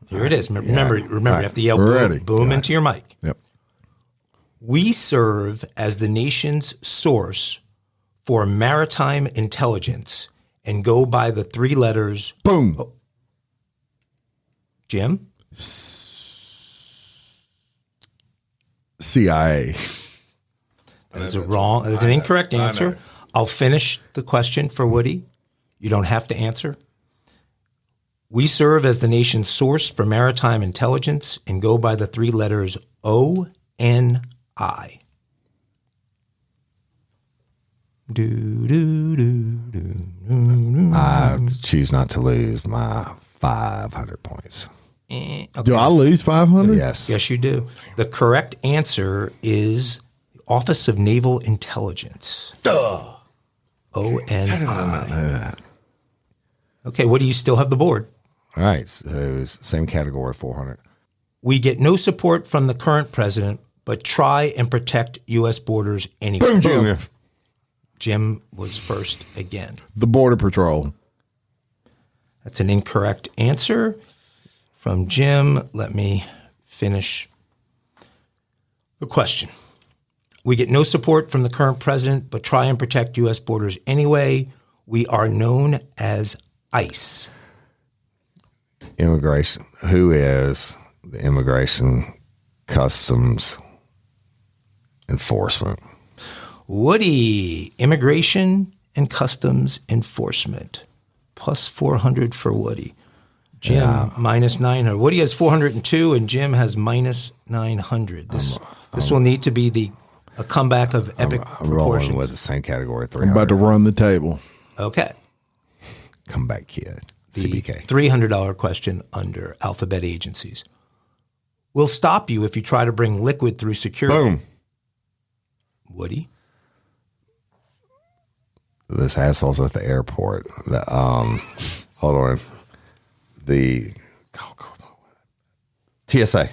Here it is. Remember, you have to yell Ready. boom into your mic. Yep. We serve as the nation's source for maritime intelligence and go by the 3 letters. Boom. Oh. Jim? CIA. That is an incorrect answer. I'll finish the question for Woody. You don't have to answer. We serve as the nation's source for maritime intelligence and go by the 3 letters ONI. I choose not to lose my 500 points. Okay. Do I lose 500? Yes. Yes, you do. The correct answer is the Office of Naval Intelligence. Duh. ONI. Okay, what do you still have the board? All right. So it was same category, 400. We get no support from the current president, but try and protect U.S. borders anyway. Boom, Jim. Jim was first again. The Border Patrol. That's an incorrect answer from Jim. Let me finish the question. We get no support from the current president, but try and protect U.S. borders anyway. We are known as ICE. Immigration. Who is the Immigration Customs Enforcement? Woody, Immigration and Customs Enforcement. Plus 400 for Woody. Jim, minus 900. Woody has 402 and Jim has minus 900. This will need to be a comeback of epic I'm proportions. rolling with the same category, I'm 300. about to run the table. Okay. Comeback kid. The CBK. $300 question under alphabet agencies. We'll stop you if you try to bring liquid through security. Boom. Woody? This asshole's at the airport. Hold on. The TSA.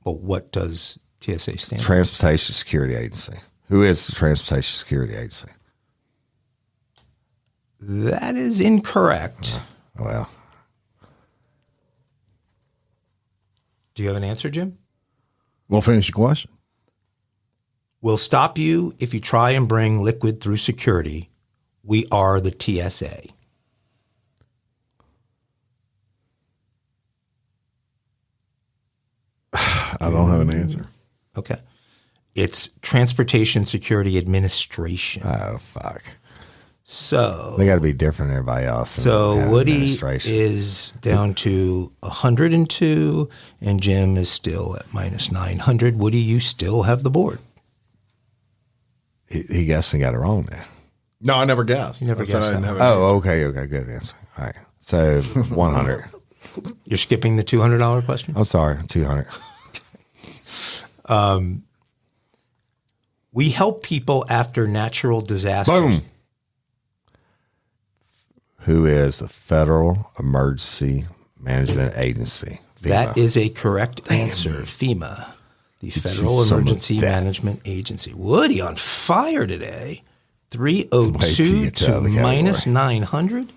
Well, what does TSA stand for? Transportation Security Agency. Who is the Transportation Security Agency? That is incorrect. Well, Do you have an answer, Jim? We'll finish your question. We'll stop you if you try and bring liquid through security. We are the TSA. I don't have an answer. Okay. It's Transportation Security Administration. oh, fuck. So They got to be different than everybody else. So Woody is down to 102, and Jim is still at minus 900. Woody, you still have the board. He guessed and got it wrong there. No, I never guessed. You never I said guessed I didn't that. have an answer. Oh, okay. Good answer. All right. So 100. You're skipping the $200 question? I'm sorry. 200. We help people after natural disasters. Boom. Who is the Federal Emergency Management Agency? FEMA. That is a correct answer. FEMA, the Federal some of Emergency that. Management Agency. Woody on fire today. Wait till 302 you get to out of the minus category. 900.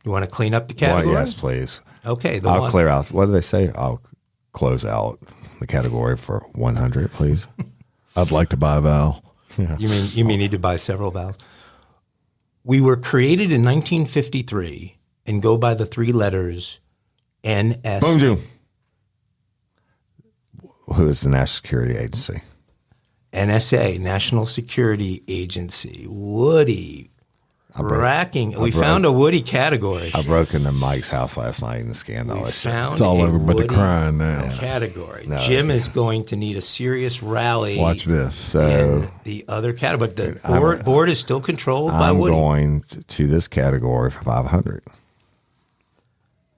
You want to clean up the category? Well, yes, please. Okay. I'll clear out. What do they say? I'll close out the category for 100, please. I'd like to buy a vowel. You mean need to buy several vowels? We were created in 1953 and go by the 3 letters NS. Boom, Jim. Who is the National Security Agency? NSA, National Security Agency. Woody. We found a Woody category. I broke into Mike's house last night and scanned all that shit. It's all over but the Woody crying now. category. No, Jim is going to need a serious rally. Watch this. So In the other category, but the board is still controlled by I'm Woody. going to this category for 500.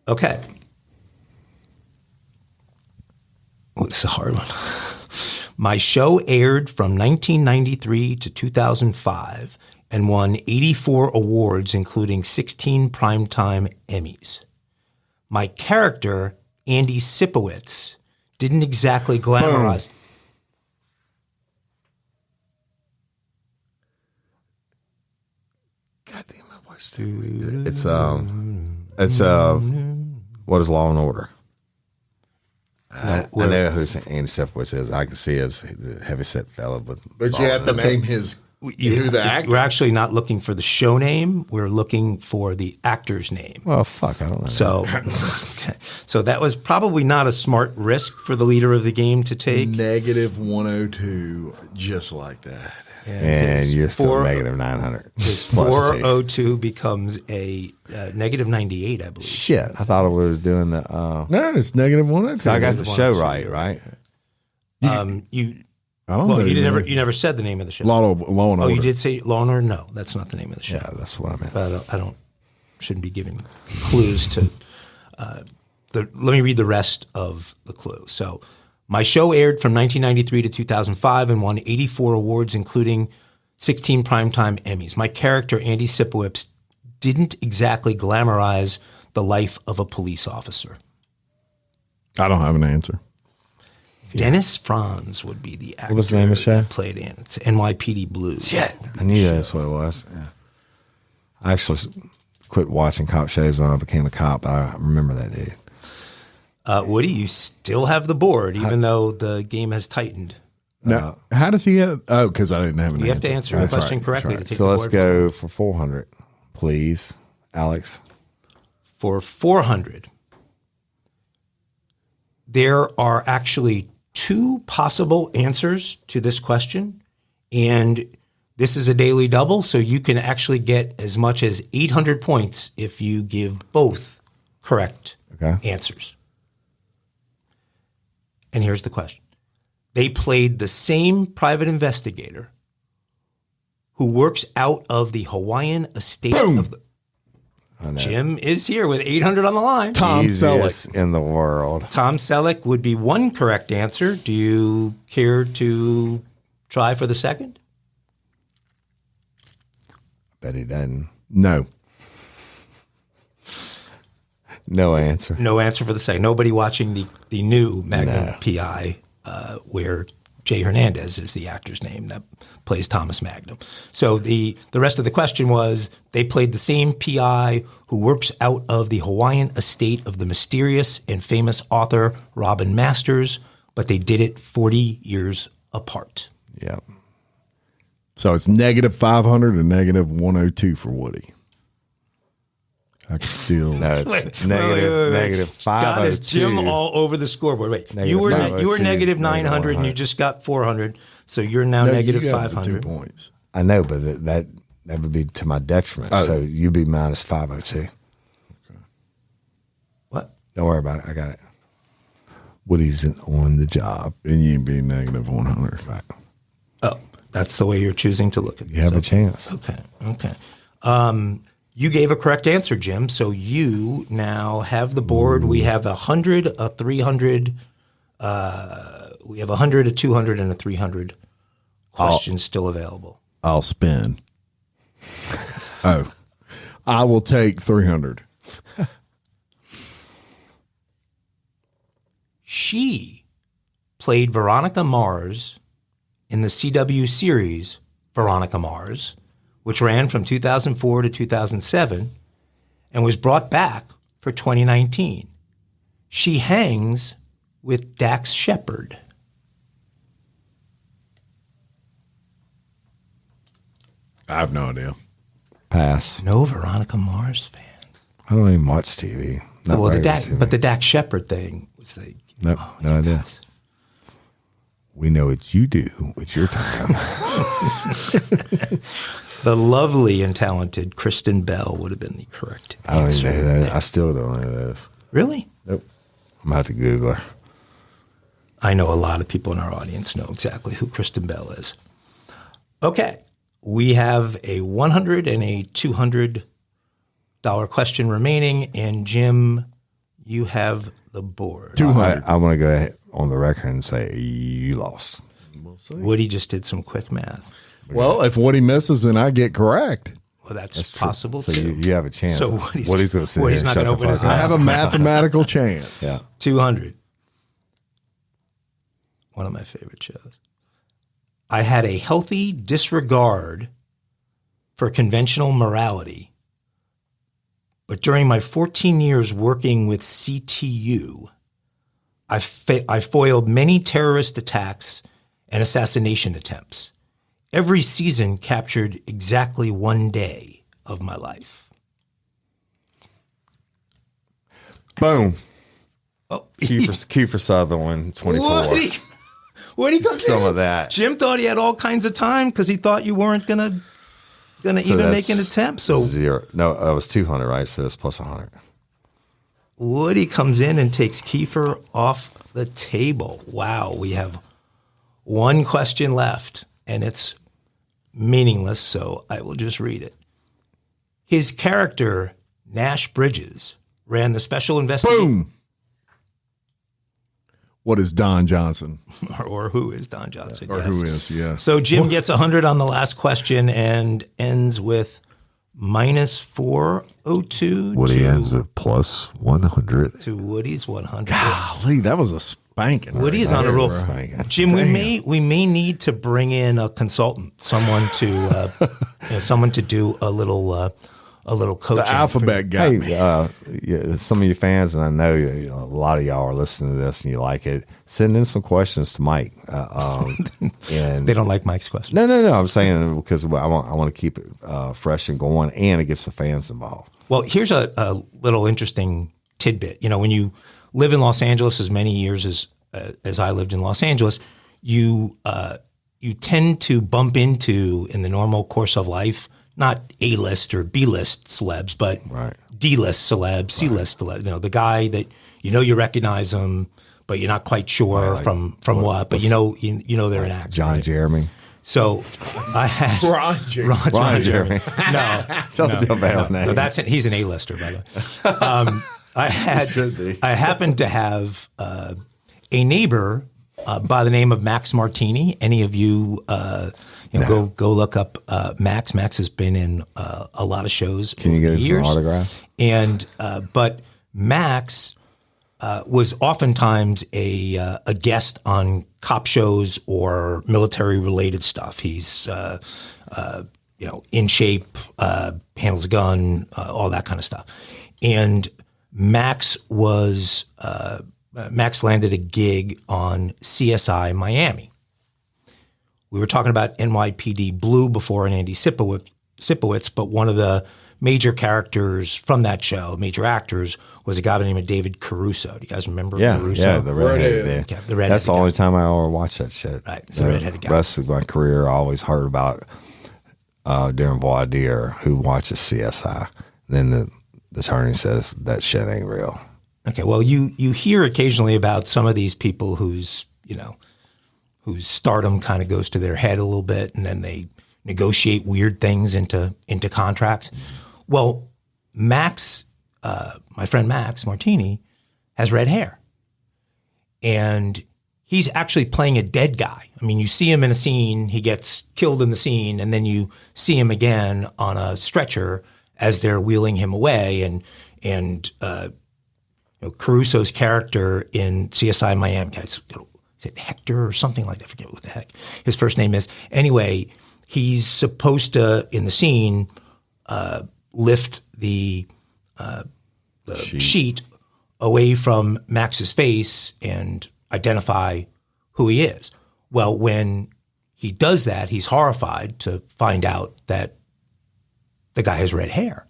Okay. Oh, this is a hard one. My show aired from 1993 to 2005 and won 84 awards, including 16 Primetime Emmys. My character, Andy Sipowicz, didn't exactly glamorize. God damn, I watched it. It's what is Law and Order? I know who Andy Sipowicz is. I can see it's a heavy-set fella, but you have to name who the actor. We're actually not looking for the show name. We're looking for the actor's name. Well, fuck, I don't know. So, okay. So that was probably not a smart risk for the leader of the game to take. Negative 102, just like that. And you're still negative 900. His 402 becomes a negative 98, I believe. Shit, I thought I was doing the. No, it's negative 102. So I got the show right? You I don't well, know. you never said the name of the show. Law and Order. Oh, you did say Law and Order? No, that's not the name of the show. Yeah, that's what I meant. But I shouldn't be giving clues to. Let me read the rest of the clue. So, my show aired from 1993 to 2005 and won 84 awards, including 16 Primetime Emmys. My character, Andy Sipowicz, didn't exactly glamorize the life of a police officer. I don't have an answer. Dennis Franz would be the actor. What was the name of the show? That played in it's NYPD Blues. Shit, I knew that's what it was. Yeah. I actually quit watching cop shows when I became a cop. I remember that dude. Woody, you still have the board, even though the game has tightened. No, how does he have? Oh, because I didn't have an answer. You have to answer the question correctly to take So the let's board. go for 400, please, Alex. For 400, there are actually two possible answers to this question, and this is a daily double, so you can actually get as much as 800 points if you give both correct answers. And here's the question. They played the same private investigator who works out of the Hawaiian estate of the... Jim is here with 800 on the line. Tom Easiest Selleck in the world. Tom Selleck would be one correct answer. Do you care to try for the second? Bet he doesn't. No. No answer. No answer for the second. Nobody watching the new Magnum PI where Jay Hernandez is the actor's name that plays Thomas Magnum. So the rest of the question was, they played the same PI who works out of the Hawaiian estate of the mysterious and famous author Robin Masters, but they did it 40 years apart. Yep. So it's negative 500 and negative 102 for Woody. I could still. No, it's negative 502. God, is Jim all over the scoreboard. Wait, you were negative 900 and you just got 400, so you're now negative you got 500. 2 points. I know, but that would be to my detriment. So you'd be minus 502. Okay. What? Don't worry about it. I got it. Woody's on the job. And you'd be negative 100. Right. Oh, that's the way you're choosing to look at this. You have a chance. Okay. You gave a correct answer, Jim. So you now have the board. We have 100, a 300. We have 100, a 200, and a 300 questions still available. I'll spin. I will take 300. She played Veronica Mars in the CW series Veronica Mars, which ran from 2004 to 2007 and was brought back for 2019. She hangs with Dax Shepard. I have no idea. Pass. No Veronica Mars fans. I don't even watch TV. Not Well, regular TV. but the Dax Shepard thing was like, Nope, no idea. gosh. We know what you do with your time. The lovely and talented Kristen Bell would have been the correct I don't answer. even know that. I still don't know this. Really? Nope. I'm about to Google her. I know a lot of people in our audience know exactly who Kristen Bell is. Okay. We have a $100 and a $200 question remaining. And Jim, you have the board. 200. I want to go ahead on the record and say you lost. Woody just did some quick math. Well, if Woody misses and I get correct, Well, that's possible So too. you have a chance. So Woody's going to sit Woody's here not and gonna shut the open his fuck I up. have a mathematical chance. Yeah. 200. One of my favorite shows. I had a healthy disregard for conventional morality, but during my 14 years working with CTU, I foiled many terrorist attacks and assassination attempts. Every season captured exactly one day of my life. Boom. Oh, Kiefer Sutherland, 24. Woody comes Some in. of that. Jim thought he had all kinds of time because he thought you weren't gonna So even make an that's attempt. So 0. No, it was 200, right? So it's plus 100. Woody comes in and takes Kiefer off the table. Wow, we have one question left, and it's meaningless, so I will just read it. His character, Nash Bridges, ran the special investigation. Boom. What is Don Johnson? Or who is Don Johnson? Or yes. who is, yes. So Jim gets 100 on the last question and ends with minus 402 Woody ends with plus 100. to Woody's 100. Golly, that was a spanking. Woody is right on a there, roll. bro. Jim, we may need to bring in a consultant, someone to do a little coaching. The alphabet got Hey, me. yeah, some of your fans, and I know a lot of y'all are listening to this and you like it, send in some questions to Mike. And They don't like Mike's question. No. I'm saying because I want to keep it fresh and going, and it gets the fans involved. Well, here's a little interesting tidbit. You know, when you live in Los Angeles as many years as I lived in Los Angeles, you tend to bump into, in the normal course of life, not A-list or B-list celebs, but D-list celebs, C-list celebs. You know, the guy that you recognize him, but you're not quite sure from what. But you know they're an actor. John Jeremy. So I had Ron Jeremy. Ron Jeremy. No, he's an A-lister, by the way. I happened to have a neighbor by the name of Max Martini. Any of you, go look up Max. Max has been in a lot of shows. Can you get years. his autograph? And but Max was oftentimes a guest on cop shows or military related stuff. He's in shape, handles a gun, all that kind of stuff. And Max landed a gig on CSI Miami. We were talking about NYPD Blue before and Andy Sipowicz, but one of the major characters from that show, major actors, was a guy by the name of David Caruso. Do you guys remember Caruso? Yeah, the redheaded guy. Okay, the redheaded That's the guy. only time I ever watched that shit. Right, it's the redheaded guy. The rest of my career, I always heard about Darren voir dire, who watches CSI. Then the attorney says that shit ain't real. Okay, well, you hear occasionally about some of these people whose stardom kind of goes to their head a little bit, and then they negotiate weird things into contracts. Well, Max, my friend Max Martini, has red hair, and he's actually playing a dead guy. I mean, you see him in a scene, he gets killed in the scene, and then you see him again on a stretcher as they're wheeling him away, and Caruso's character in CSI Miami, is it Hector or something like that? I forget what the heck his first name is. Anyway, he's supposed to, in the scene, lift the sheet away from Max's face and identify who he is. Well, when he does that, he's horrified to find out that the guy has red hair.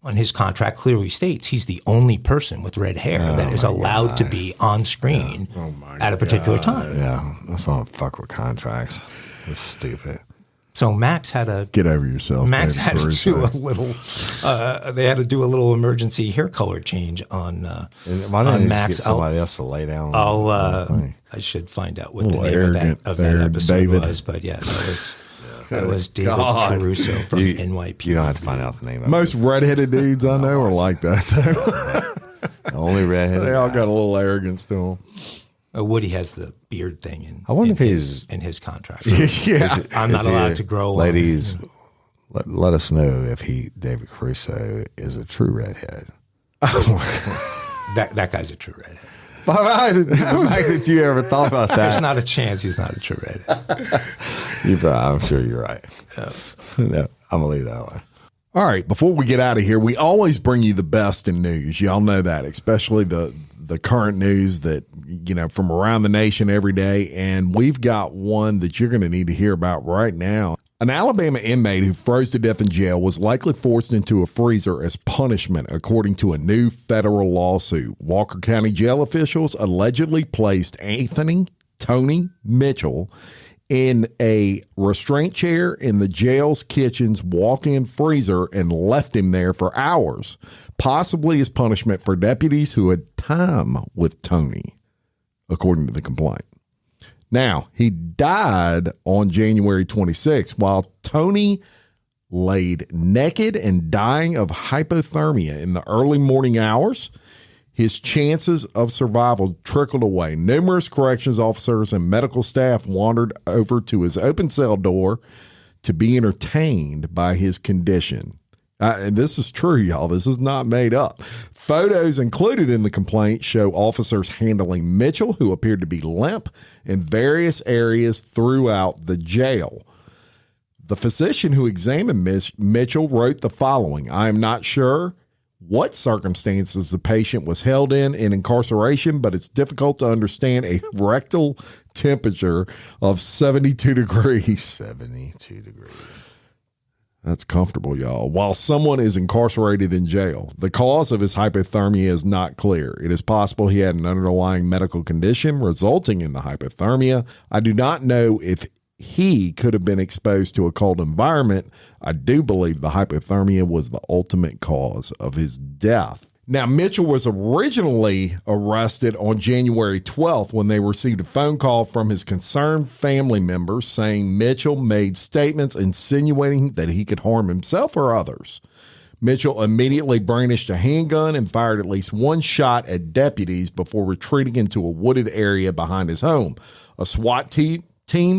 On his contract clearly states he's the only person with red hair that is allowed to be on screen at a particular time. Yeah, that's not fuck with contracts. It's stupid. So Max had to Get over yourself. Max David had to Caruso. do a little. They had to do a little emergency hair color change on And why don't you just Max. get somebody else to lay down? on the thing? I should find out what the Little name arrogant of that there, episode David. was, but yeah, that was David God. Caruso from You- NYPD. You don't have to find out the name of Most it. redheaded dudes I know are like that, though. The only redheaded. They all guy. got a little arrogance to them. Woody has the beard thing I wonder if he's in his contract. Yeah. I'm not allowed to grow. Ladies, let us know if David Caruso is a true redhead. That guy's a true redhead. The fact that you ever thought about There's that. not a chance he's not a true redhead. I'm sure you're right. No, I'm going to leave that one. All right, before we get out of here, we always bring you the best in news. Y'all know that, especially the current news that, from around the nation every day. And we've got one that you're going to need to hear about right now. An Alabama inmate who froze to death in jail was likely forced into a freezer as punishment, according to a new federal lawsuit. Walker County jail officials allegedly placed Anthony Tony Mitchell in a restraint chair in the jail's kitchen's walk-in freezer and left him there for hours, possibly as punishment for deputies who had time with Tony, according to the complaint. Now, he died on January 26th while Tony laid naked and dying of hypothermia in the early morning hours. His chances of survival trickled away. Numerous corrections officers and medical staff wandered over to his open cell door to be entertained by his condition. And this is true, y'all. This is not made up. Photos included in the complaint show officers handling Mitchell, who appeared to be limp, in various areas throughout the jail. The physician who examined Mitchell wrote the following: "I am not sure what circumstances the patient was held in incarceration, but it's difficult to understand a rectal temperature of 72 degrees. 72 degrees. That's comfortable, y'all. While someone is incarcerated in jail, the cause of his hypothermia is not clear. It is possible he had an underlying medical condition resulting in the hypothermia. I do not know if he could have been exposed to a cold environment. I do believe the hypothermia was the ultimate cause of his death." Now, Mitchell was originally arrested on January 12th when they received a phone call from his concerned family members saying Mitchell made statements insinuating that he could harm himself or others. Mitchell immediately brandished a handgun and fired at least one shot at deputies before retreating into a wooded area behind his home. A SWAT team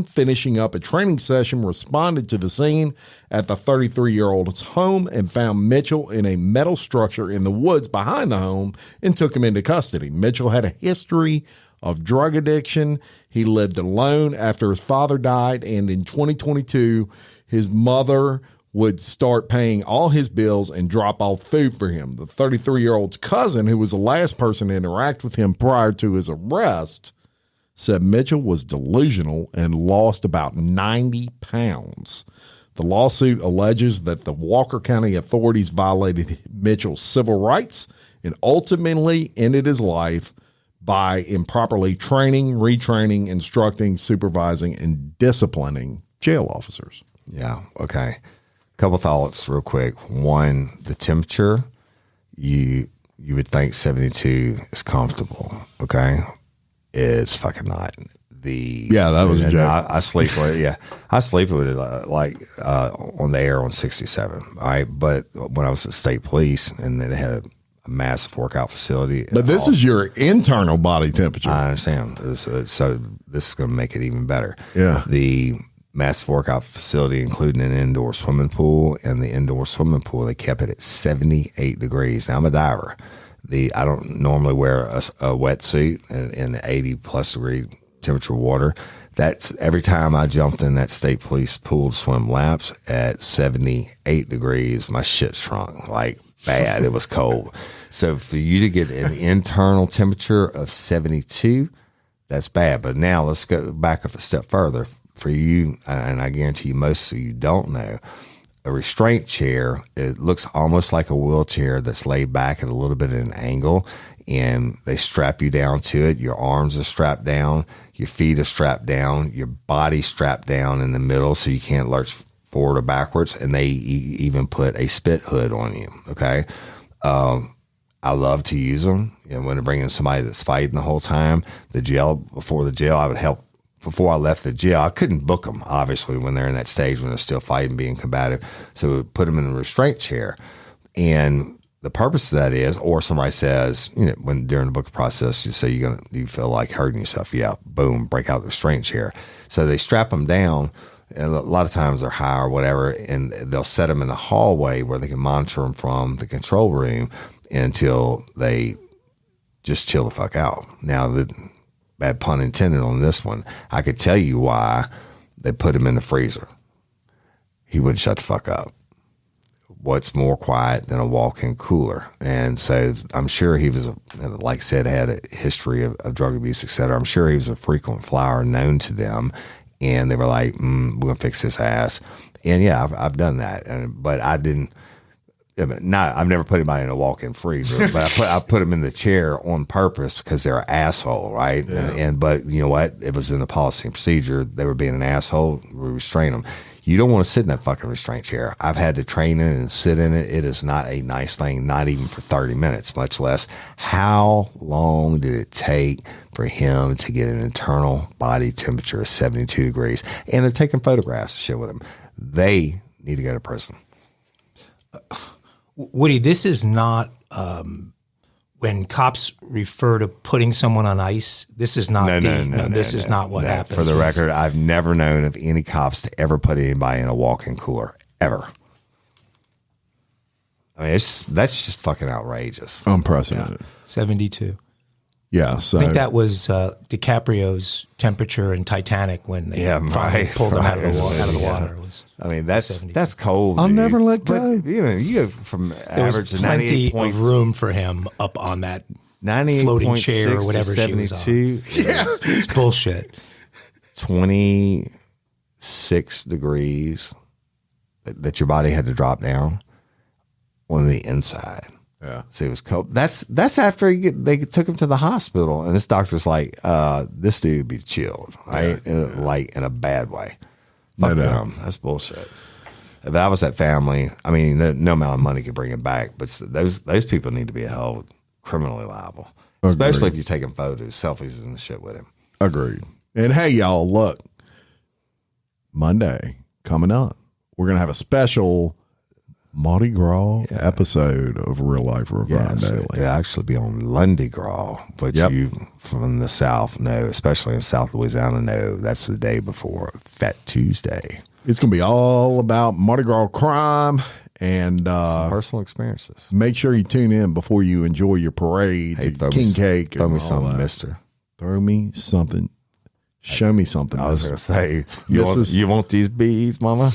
finishing up a training session responded to the scene at the 33-year-old's home and found Mitchell in a metal structure in the woods behind the home and took him into custody. Mitchell had a history of drug addiction. He lived alone after his father died, and in 2022, his mother would start paying all his bills and drop off food for him. The 33-year-old's cousin, who was the last person to interact with him prior to his arrest, said Mitchell was delusional and lost about 90 pounds. The lawsuit alleges that the Walker County authorities violated Mitchell's civil rights and ultimately ended his life by improperly training, retraining, instructing, supervising, and disciplining jail officers. Yeah. Okay. Couple thoughts real quick. One, the temperature, you would think 72 is comfortable. Okay. It's fucking not. That was a joke. I sleep with it. Yeah, I sleep with it on the air on 67. All right, but when I was at state police and they had a massive workout facility. But this is your internal body temperature. I understand. So this is going to make it even better. Yeah. The massive workout facility, including an indoor swimming pool, and the indoor swimming pool, they kept it at 78 degrees. Now I'm a diver. I don't normally wear a wetsuit in 80 plus degree temperature water. That's every time I jumped in that state police pool to swim laps at 78 degrees, my shit shrunk like bad. It was cold. So for you to get an internal temperature of 72, that's bad. But now let's go back up a step further. For you, and I guarantee you most of you don't know, a restraint chair, it looks almost like a wheelchair that's laid back at a little bit at an angle, and they strap you down to it. Your arms are strapped down, your feet are strapped down, your body's strapped down in the middle so you can't lurch forward or backwards, and they even put a spit hood on you, okay? I love to use them. When they're bringing somebody that's fighting the whole time, before the jail, I would help. Before I left the jail, I couldn't book them, obviously, when they're in that stage when they're still fighting, being combative. So we put them in a restraint chair. And the purpose of that is, or somebody says, when during the booking process, you say you feel like hurting yourself. Yeah, boom, break out the restraint chair. So they strap them down, and a lot of times they're high or whatever, and they'll set them in the hallway where they can monitor them from the control room until they just chill the fuck out. Now, the bad pun intended on this one, I could tell you why they put him in the freezer. He wouldn't shut the fuck up. What's more quiet than a walk-in cooler? And so I'm sure he was, like I said, had a history of drug abuse, et cetera. I'm sure he was a frequent flyer known to them. And they were like, we're going to fix his ass. And yeah, I've done that. But I didn't, I've never put anybody in a walk-in freezer, but I put them in the chair on purpose because they're an asshole, right? Yeah. But you know what? It was in the policy and procedure. They were being an asshole. We restrain them. You don't want to sit in that fucking restraint chair. I've had to train in it and sit in it. It is not a nice thing, not even for 30 minutes, much less how long did it take for him to get an internal body temperature of 72 degrees. And they're taking photographs and shit with him. They need to go to prison. Woody, this is not when cops refer to putting someone on ice. This is not this is not what happens. For the record, I've never known of any cops to ever put anybody in a walk-in cooler ever. I mean, that's just fucking outrageous. Unprecedented. 72. Yeah, so I think that was DiCaprio's temperature in Titanic when they finally pulled him out of the water. I mean, that's cold. I'll dude. never let go. But, you go from average to 98 plenty points. of room for him up on that 98 floating chair or whatever 72. she was on. Yeah, it's bullshit. 26 degrees that your body had to drop down on the inside. Yeah. So it was cold. That's after they took him to the hospital, and this doctor's like, this dude be chilled, right? Like in a bad way. Fuck them. That's bullshit. If I was that family, I mean, no amount of money could bring it back, but those people need to be held criminally liable, especially if you're taking photos, selfies, and shit with him. Agreed. And hey, y'all, look, Monday coming up, we're gonna have a special Mardi Gras episode of Real Life Real Crime Daily. It'll actually be on Lundy Gras, but you from the South know, especially in South Louisiana, know that's the day before Fat Tuesday. It's going to be all about Mardi Gras crime and some personal experiences. Make sure you tune in before you enjoy your parade, king cake. Throw me something, mister. Throw me something. Show me something. I was going to say, you want these beads, mama?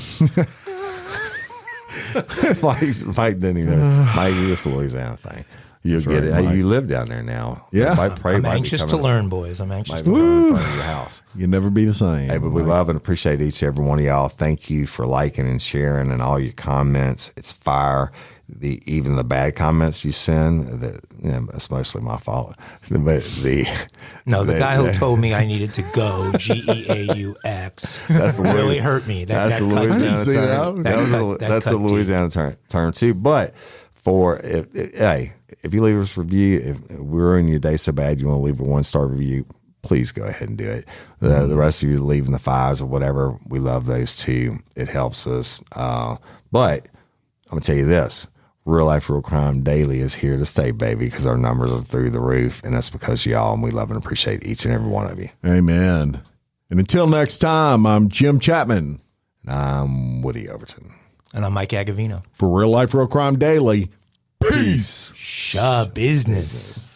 Mike didn't even know. Mike, it's a Louisiana thing. You'll get it. Hey, you live down there now. Yeah. I'm anxious to learn, boys. I'm anxious to learn in front of your house. You'll never be the same. Hey, but we love and appreciate each and every one of y'all. Thank you for liking and sharing and all your comments. It's fire. Even the bad comments you send, it's mostly my fault. But the guy who told me I needed to go, GEAUX, really hurt me. That's a Louisiana term. That's a Louisiana term too. But if you leave us a review, if we're in your day so bad you want to leave a 1-star review, please go ahead and do it. The rest of you leaving the 5s or whatever, we love those too. It helps us. But I'm gonna tell you this. Real Life Real Crime Daily is here to stay, baby, because our numbers are through the roof, and that's because of y'all, and we love and appreciate each and every one of you. Amen. And until next time, I'm Jim Chapman. And I'm Woody Overton. And I'm Mike Agovino. For Real Life Real Crime Daily, peace. Schabusiness.